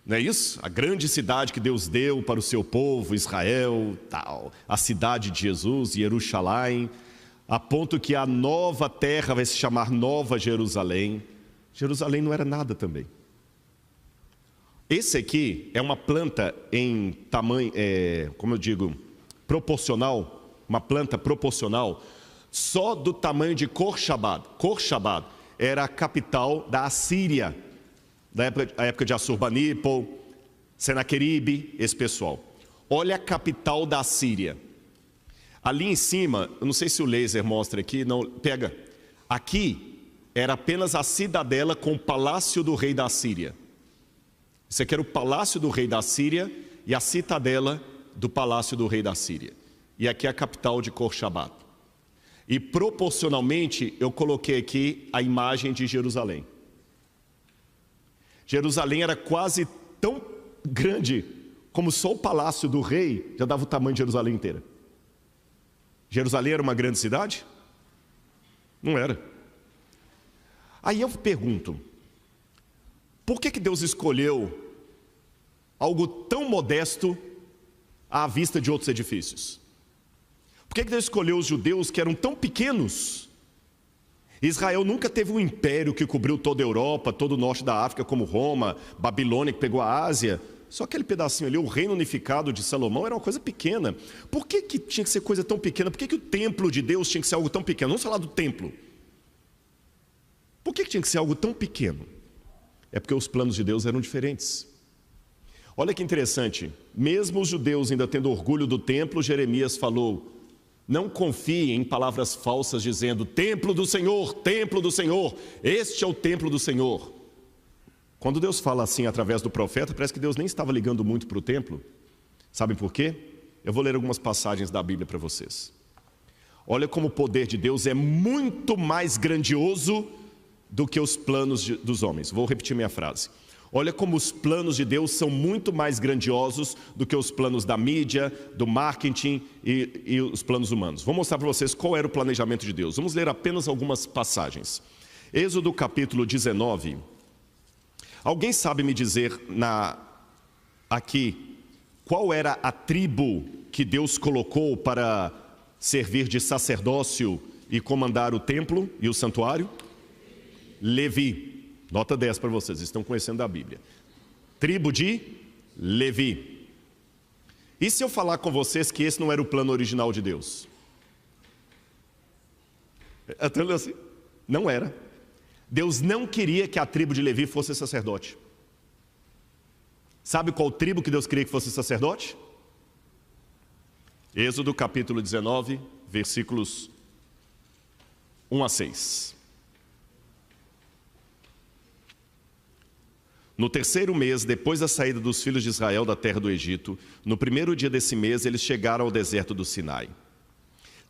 Não é isso? A grande cidade que Deus deu para o seu povo, Israel, tal. A cidade de Jesus, Jerusalém, a ponto que a nova terra vai se chamar Nova Jerusalém. Jerusalém não era nada também. Esse aqui é uma planta em tamanho, como eu digo, proporcional, uma planta proporcional, só do tamanho de Khorshad. Khorshad era a capital da Assíria, da época de Assurbanipal, Senaqueribe, esse pessoal. Olha a capital da Assíria. Ali em cima, eu não sei se o laser mostra aqui, não, pega. Aqui era apenas a cidadela com o palácio do rei da Assíria. Isso aqui era o palácio do rei da Síria e a citadela do palácio do rei da Síria. E aqui é a capital de Khorshad. E proporcionalmente eu coloquei aqui a imagem de Jerusalém. Jerusalém era quase tão grande como só o palácio do rei já dava o tamanho de Jerusalém inteira. Jerusalém era uma grande cidade? Não era. Aí eu pergunto, por que Deus escolheu algo tão modesto à vista de outros edifícios? Por que Deus escolheu os judeus que eram tão pequenos? Israel nunca teve um império que cobriu toda a Europa, todo o norte da África, como Roma, Babilônia, que pegou a Ásia. Só aquele pedacinho ali, o reino unificado de Salomão, era uma coisa pequena. Por que tinha que ser coisa tão pequena? Por que o templo de Deus tinha que ser algo tão pequeno? Vamos falar do templo. Por que tinha que ser algo tão pequeno? É porque os planos de Deus eram diferentes. Olha que interessante, mesmo os judeus ainda tendo orgulho do templo, Jeremias falou, não confiem em palavras falsas dizendo, templo do Senhor, este é o templo do Senhor. Quando Deus fala assim através do profeta, parece que Deus nem estava ligando muito para o templo. Sabem por quê? Eu vou ler algumas passagens da Bíblia para vocês. Olha como o poder de Deus é muito mais grandioso do que os planos dos homens. Vou repetir minha frase. Olha como os planos de Deus são muito mais grandiosos do que os planos da mídia, do marketing e os planos humanos. Vou mostrar para vocês qual era o planejamento de Deus. Vamos ler apenas algumas passagens. Êxodo capítulo 19. Alguém sabe me dizer aqui qual era a tribo que Deus colocou para servir de sacerdócio e comandar o templo e o santuário? Levi. Nota 10 para vocês, estão conhecendo a Bíblia. Tribo de Levi. E se eu falar com vocês que esse não era o plano original de Deus? Assim, não era. Deus não queria que a tribo de Levi fosse sacerdote. Sabe qual tribo que Deus queria que fosse sacerdote? Êxodo capítulo 19, versículos 1 a 6. No terceiro mês, depois da saída dos filhos de Israel da terra do Egito, no primeiro dia desse mês, eles chegaram ao deserto do Sinai.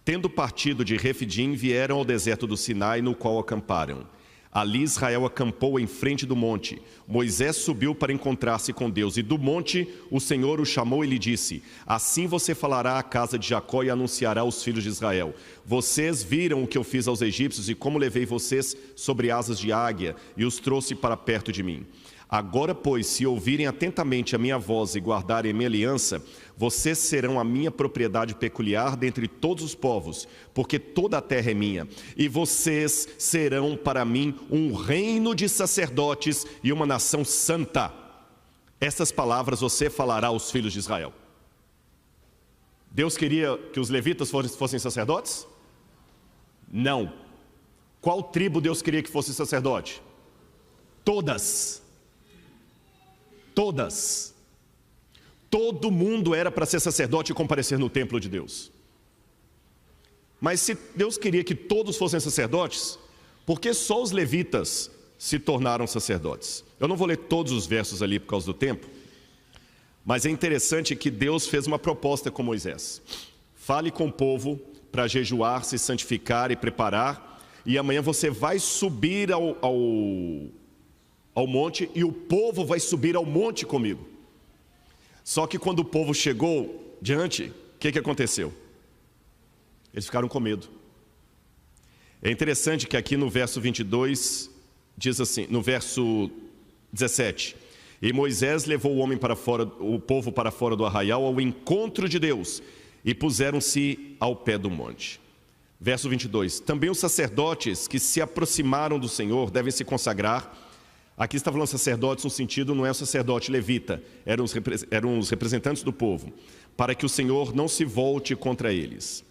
Tendo partido de Refidim, vieram ao deserto do Sinai, no qual acamparam. Ali Israel acampou em frente do monte. Moisés subiu para encontrar-se com Deus, e do monte o Senhor o chamou e lhe disse, assim você falará à casa de Jacó e anunciará aos filhos de Israel. Vocês viram o que eu fiz aos egípcios e como levei vocês sobre asas de águia e os trouxe para perto de mim. Agora, pois, se ouvirem atentamente a minha voz e guardarem a minha aliança, vocês serão a minha propriedade peculiar dentre todos os povos, porque toda a terra é minha. E vocês serão para mim um reino de sacerdotes e uma nação santa. Essas palavras você falará aos filhos de Israel. Deus queria que os levitas fossem sacerdotes? Não. Qual tribo Deus queria que fosse sacerdote? Todas. Todas. Todo mundo era para ser sacerdote e comparecer no templo de Deus. Mas se Deus queria que todos fossem sacerdotes, por que só os levitas se tornaram sacerdotes? Eu não vou ler todos os versos ali por causa do tempo, mas é interessante que Deus fez uma proposta com Moisés. Fale com o povo para jejuar, se santificar e preparar, e amanhã você vai subir ao monte e o povo vai subir ao monte comigo. Só que quando o povo chegou diante, o que aconteceu? Eles ficaram com medo. É interessante que aqui no verso 22, diz assim, no verso 17: e Moisés levou o povo para fora do arraial ao encontro de Deus, e puseram-se ao pé do monte. Verso 22, também os sacerdotes que se aproximaram do Senhor devem se consagrar. Aqui está falando sacerdotes no sentido, não é o sacerdote levita, eram os representantes do povo, para que o Senhor não se volte contra eles.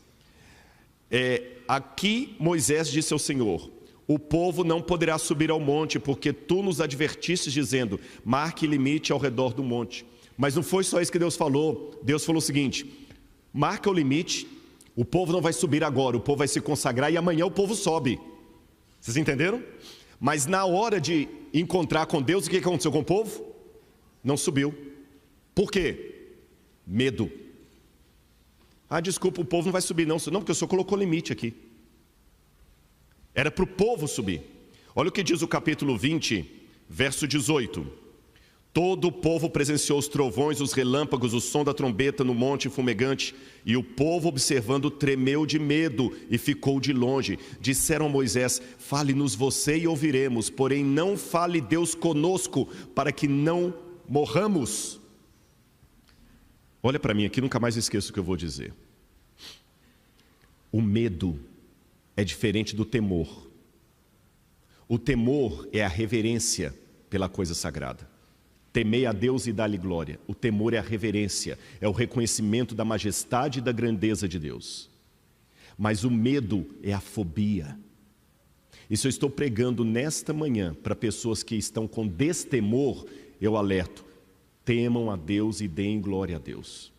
Aqui Moisés disse ao Senhor: o povo não poderá subir ao monte, porque tu nos advertistes dizendo, marque limite ao redor do monte. Mas não foi só isso que Deus falou. Deus falou o seguinte: marca o limite, o povo não vai subir agora, o povo vai se consagrar e amanhã o povo sobe. Vocês entenderam? Mas na hora de encontrar com Deus, o que aconteceu com o povo? Não subiu. Por quê? Medo. Ah, desculpa, o povo não vai subir não, porque o Senhor colocou limite aqui. Era para o povo subir. Olha o que diz o capítulo 20, verso 18. Todo o povo presenciou os trovões, os relâmpagos, o som da trombeta no monte fumegante, e o povo, observando, tremeu de medo e ficou de longe. Disseram a Moisés: fale-nos você e ouviremos, porém não fale Deus conosco, para que não morramos. Olha para mim aqui, nunca mais esqueço o que eu vou dizer. O medo é diferente do temor. O temor é a reverência pela coisa sagrada. Temei a Deus e dá-lhe glória. O temor é a reverência, é o reconhecimento da majestade e da grandeza de Deus. Mas o medo é a fobia. Isso eu estou pregando nesta manhã para pessoas que estão com destemor. Eu alerto: temam a Deus e deem glória a Deus.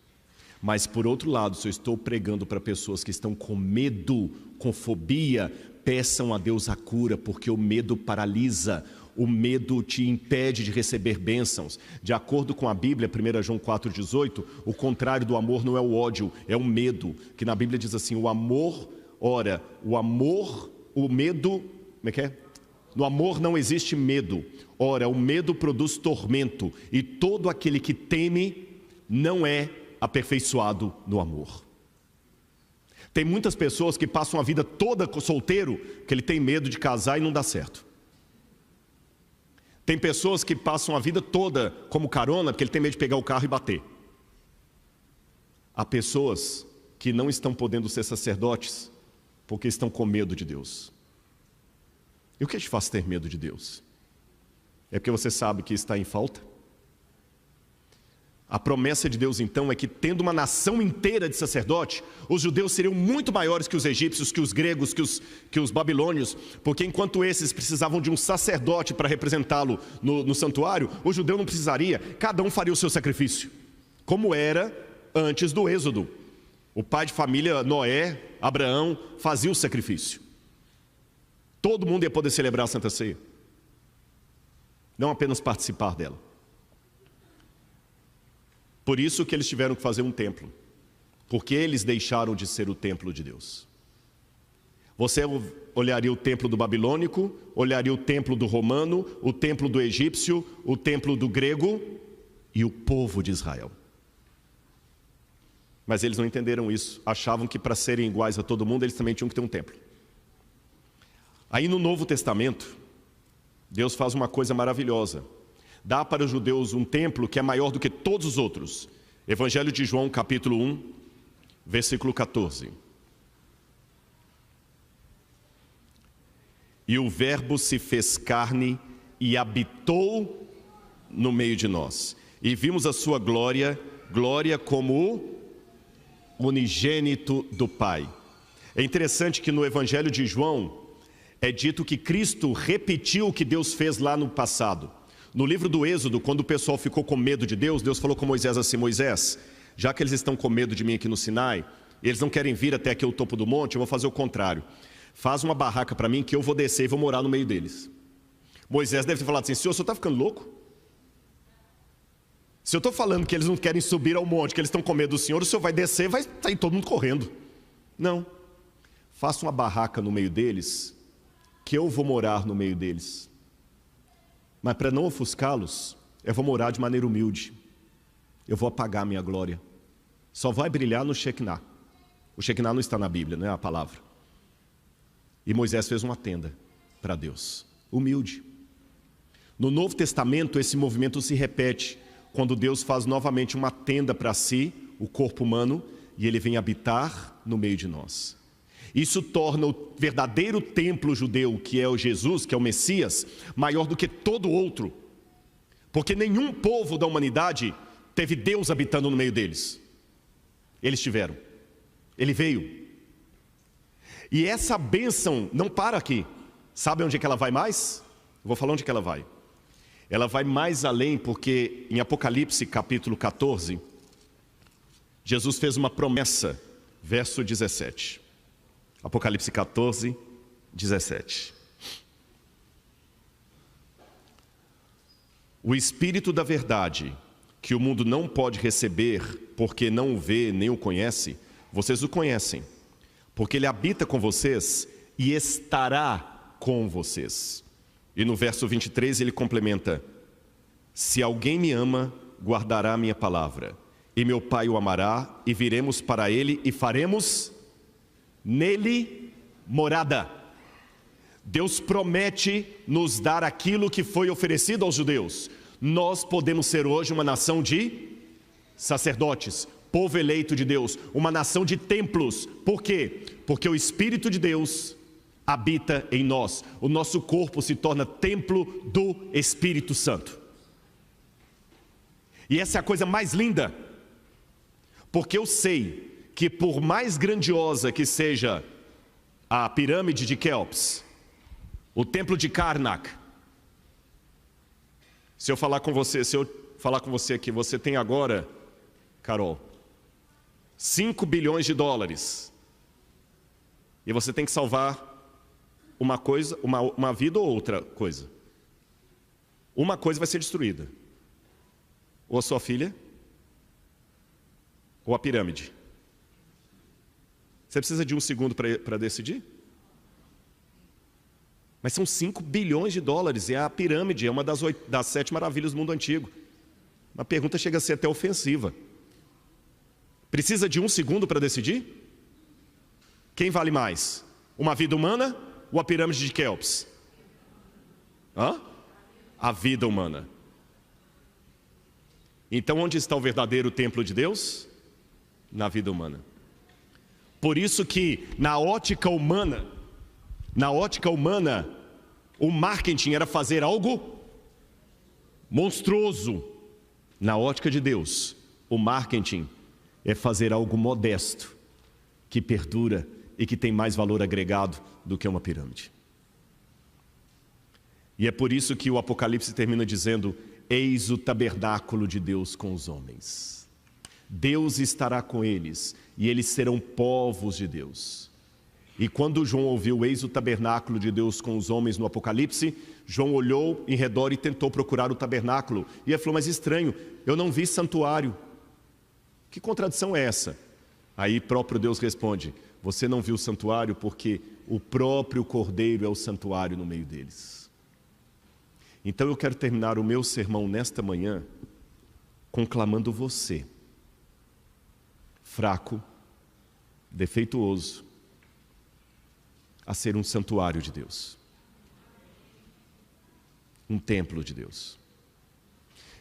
Mas por outro lado, se eu estou pregando para pessoas que estão com medo, com fobia, peçam a Deus a cura, porque o medo paralisa. O medo te impede de receber bênçãos. De acordo com a Bíblia, 1 João 4,18, o contrário do amor não é o ódio, é o medo. Que na Bíblia diz assim: o amor, o medo, como é que é? No amor não existe medo. Ora, o medo produz tormento, e todo aquele que teme não é aperfeiçoado no amor. Tem muitas pessoas que passam a vida toda solteiro, porque ele tem medo de casar e não dá certo. Tem pessoas que passam a vida toda como carona, porque ele tem medo de pegar o carro e bater. Há pessoas que não estão podendo ser sacerdotes, porque estão com medo de Deus. E o que te faz ter medo de Deus? É porque você sabe que está em falta? A promessa de Deus então é que, tendo uma nação inteira de sacerdote, os judeus seriam muito maiores que os egípcios, que os gregos, que os babilônios, porque enquanto esses precisavam de um sacerdote para representá-lo no santuário, o judeu não precisaria, cada um faria o seu sacrifício, como era antes do Êxodo. O pai de família, Noé, Abraão, fazia o sacrifício. Todo mundo ia poder celebrar a Santa Ceia, não apenas participar dela. Por isso que eles tiveram que fazer um templo, porque eles deixaram de ser o templo de Deus. Você olharia o templo do babilônico, olharia o templo do romano, o templo do egípcio, o templo do grego e o povo de Israel. Mas eles não entenderam isso, achavam que para serem iguais a todo mundo, eles também tinham que ter um templo. Aí no Novo Testamento, Deus faz uma coisa maravilhosa. Dá para os judeus um templo que é maior do que todos os outros. Evangelho de João, capítulo 1, versículo 14. E o verbo se fez carne e habitou no meio de nós. E vimos a sua glória, glória como o unigênito do Pai. É interessante que no Evangelho de João é dito que Cristo repetiu o que Deus fez lá no passado. No livro do Êxodo, quando o pessoal ficou com medo de Deus, Deus falou com Moisés assim: Moisés, já que eles estão com medo de mim aqui no Sinai, eles não querem vir até aqui o topo do monte, eu vou fazer o contrário. Faz uma barraca para mim que eu vou descer e vou morar no meio deles. Moisés deve ter falado assim: Senhor, o senhor está ficando louco? Se eu estou falando que eles não querem subir ao monte, que eles estão com medo do Senhor, o senhor vai descer e vai sair todo mundo correndo. Não. Faça uma barraca no meio deles, que eu vou morar no meio deles. Mas para não ofuscá-los, eu vou morar de maneira humilde. Eu vou apagar minha glória. Só vai brilhar no Shekinah. O Shekinah não está na Bíblia, não é a palavra. E Moisés fez uma tenda para Deus, humilde. No Novo Testamento, esse movimento se repete quando Deus faz novamente uma tenda para si, o corpo humano, e ele vem habitar no meio de nós. Isso torna o verdadeiro templo judeu, que é o Jesus, que é o Messias, maior do que todo outro, porque nenhum povo da humanidade teve Deus habitando no meio deles. Eles tiveram, ele veio. E essa bênção não para aqui. Sabe onde é que ela vai mais? Eu vou falar onde é que ela vai. Ela vai mais além, porque em Apocalipse capítulo 14, Jesus fez uma promessa, verso 17. Apocalipse 14, 17. O Espírito da verdade, que o mundo não pode receber, porque não o vê nem o conhece, vocês o conhecem, porque ele habita com vocês e estará com vocês. E no verso 23 ele complementa: se alguém me ama, guardará a minha palavra, e meu Pai o amará, e viremos para ele e faremos nele morada. Deus promete nos dar aquilo que foi oferecido aos judeus. Nós podemos ser hoje uma nação de sacerdotes, povo eleito de Deus, uma nação de templos. Por quê? Porque o Espírito de Deus habita em nós. O nosso corpo se torna templo do Espírito Santo. E essa é a coisa mais linda, porque eu sei que por mais grandiosa que seja a pirâmide de Quéops, o templo de Karnak, se eu falar com você aqui, você tem agora, Carol, 5 bilhões de dólares, e você tem que salvar uma coisa, uma vida ou outra coisa. Uma coisa vai ser destruída: ou a sua filha, ou a pirâmide. Você precisa de um segundo para decidir? Mas são 5 bilhões de dólares, e a pirâmide é uma das 7 maravilhas do mundo antigo. Uma pergunta chega a ser até ofensiva. Precisa de um segundo para decidir? Quem vale mais? Uma vida humana ou a pirâmide de Quéops? A vida humana. Então onde está o verdadeiro templo de Deus? Na vida humana. Por isso que na ótica humana, o marketing era fazer algo monstruoso. Na ótica de Deus, o marketing é fazer algo modesto, que perdura e que tem mais valor agregado do que uma pirâmide. E é por isso que o Apocalipse termina dizendo: eis o tabernáculo de Deus com os homens. Deus estará com eles, e eles serão povos de Deus. E quando João ouviu eis o tabernáculo de Deus com os homens no Apocalipse, João olhou em redor e tentou procurar o tabernáculo. E ele falou: mas estranho, eu não vi santuário. Que contradição é essa? Aí próprio Deus responde: você não viu o santuário porque o próprio Cordeiro é o santuário no meio deles. Então eu quero terminar o meu sermão nesta manhã conclamando você, fraco, defeituoso, a ser um santuário de Deus, um templo de Deus.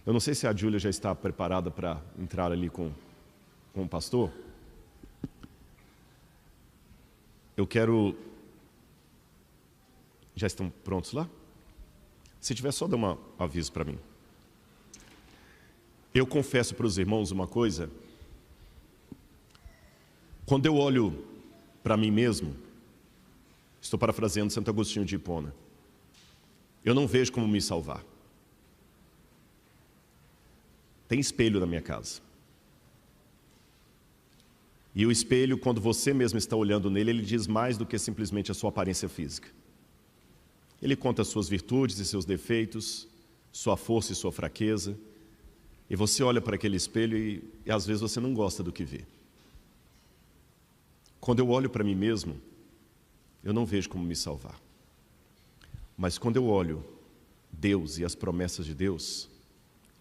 Eu não sei se a Júlia já está preparada para entrar ali com o pastor. Eu quero... Já estão prontos lá? Se tiver, só dá um aviso para mim. Eu confesso para os irmãos uma coisa: quando eu olho para mim mesmo, estou parafraseando Santo Agostinho de Hipona, eu não vejo como me salvar. Tem espelho na minha casa. E o espelho, quando você mesmo está olhando nele, ele diz mais do que simplesmente a sua aparência física. Ele conta as suas virtudes e seus defeitos, sua força e sua fraqueza. E você olha para aquele espelho e às vezes você não gosta do que vê. Quando eu olho para mim mesmo, eu não vejo como me salvar. Mas quando eu olho Deus e as promessas de Deus,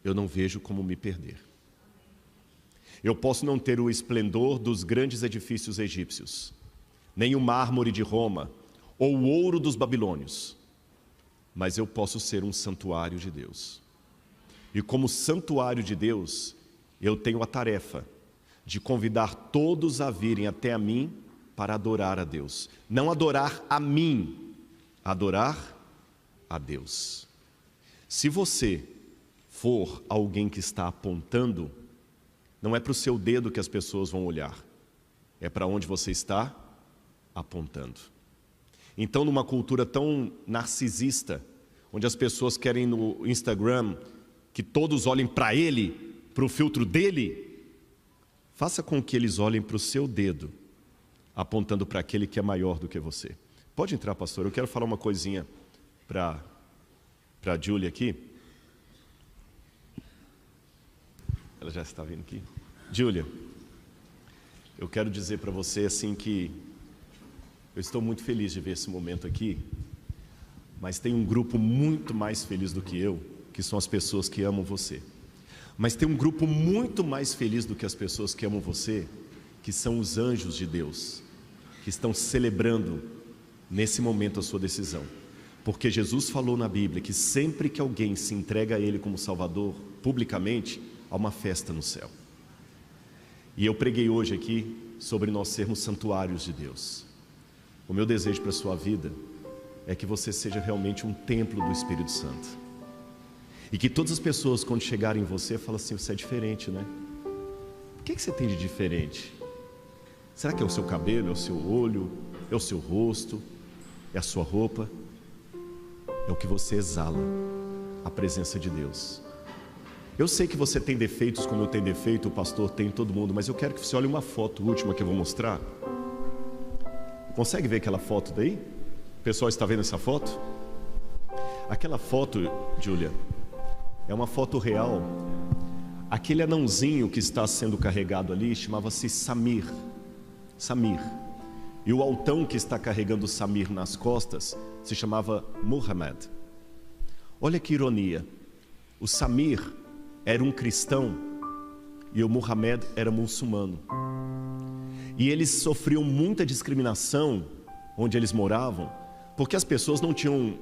eu não vejo como me perder. Eu posso não ter o esplendor dos grandes edifícios egípcios, nem o mármore de Roma, ou o ouro dos babilônios, mas eu posso ser um santuário de Deus. E como santuário de Deus, eu tenho a tarefa de convidar todos a virem até a mim para adorar a Deus. Não adorar a mim, adorar a Deus. Se você for alguém que está apontando, não é para o seu dedo que as pessoas vão olhar, é para onde você está apontando. Então, numa cultura tão narcisista, onde as pessoas querem no Instagram que todos olhem para ele, para o filtro dele, faça com que eles olhem para o seu dedo, apontando para aquele que é maior do que você. Pode entrar, pastor, eu quero falar uma coisinha para a Júlia aqui. Ela já está vindo aqui. Júlia, eu quero dizer para você assim que eu estou muito feliz de ver esse momento aqui, mas tem um grupo muito mais feliz do que eu, que são as pessoas que amam você. Mas tem um grupo muito mais feliz do que as pessoas que amam você, que são os anjos de Deus, que estão celebrando nesse momento a sua decisão. Porque Jesus falou na Bíblia que sempre que alguém se entrega a Ele como Salvador, publicamente, há uma festa no céu. E eu preguei hoje aqui sobre nós sermos santuários de Deus. O meu desejo para a sua vida é que você seja realmente um templo do Espírito Santo. E que todas as pessoas, quando chegarem em você, falem assim: você é diferente, né? O que você tem de diferente? Será que é o seu cabelo, é o seu olho, é o seu rosto, é a sua roupa? É o que você exala, a presença de Deus. Eu sei que você tem defeitos como eu tenho defeito, o pastor tem, todo mundo, mas eu quero que você olhe uma foto última que eu vou mostrar. Consegue ver aquela foto daí? O pessoal está vendo essa foto? Aquela foto, Júlia, é uma foto real. Aquele anãozinho que está sendo carregado ali chamava-se Samir. E o altão que está carregando Samir nas costas se chamava Muhammad. Olha que ironia. O Samir era um cristão e o Muhammad era muçulmano. E eles sofriam muita discriminação onde eles moravam, porque as pessoas não tinham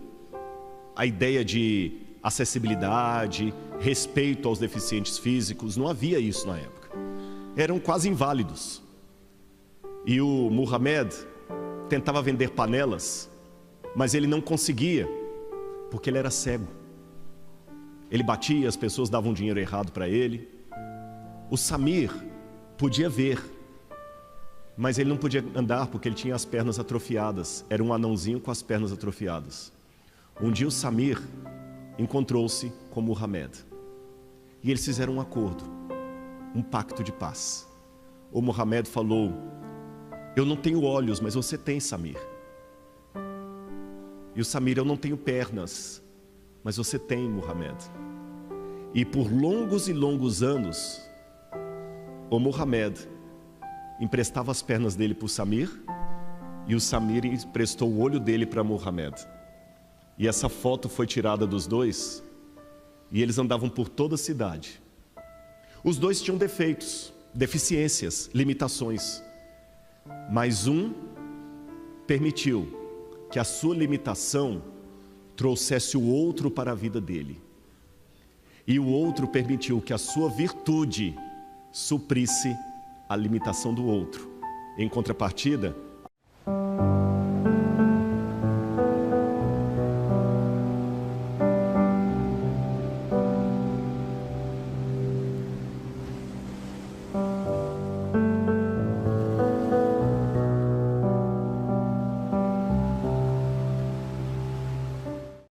a ideia de acessibilidade, respeito aos deficientes físicos. Não havia isso na época. Eram quase inválidos. E o Muhammad tentava vender panelas, mas ele não conseguia, porque ele era cego. Ele batia, as pessoas davam dinheiro errado para ele. O Samir podia ver, mas ele não podia andar porque ele tinha as pernas atrofiadas. Era um anãozinho com as pernas atrofiadas. Um dia o Samir encontrou-se com Muhammad e eles fizeram um acordo, um pacto de paz. O Muhammad falou: eu não tenho olhos, mas você tem, Samir. E o Samir: eu não tenho pernas, mas você tem, Muhammad. E por longos e longos anos, o Muhammad emprestava as pernas dele para o Samir, e o Samir emprestou o olho dele para Muhammad. E essa foto foi tirada dos dois, e eles andavam por toda a cidade. Os dois tinham defeitos, deficiências, limitações, mas um permitiu que a sua limitação trouxesse o outro para a vida dele, e o outro permitiu que a sua virtude suprisse a limitação do outro. Em contrapartida,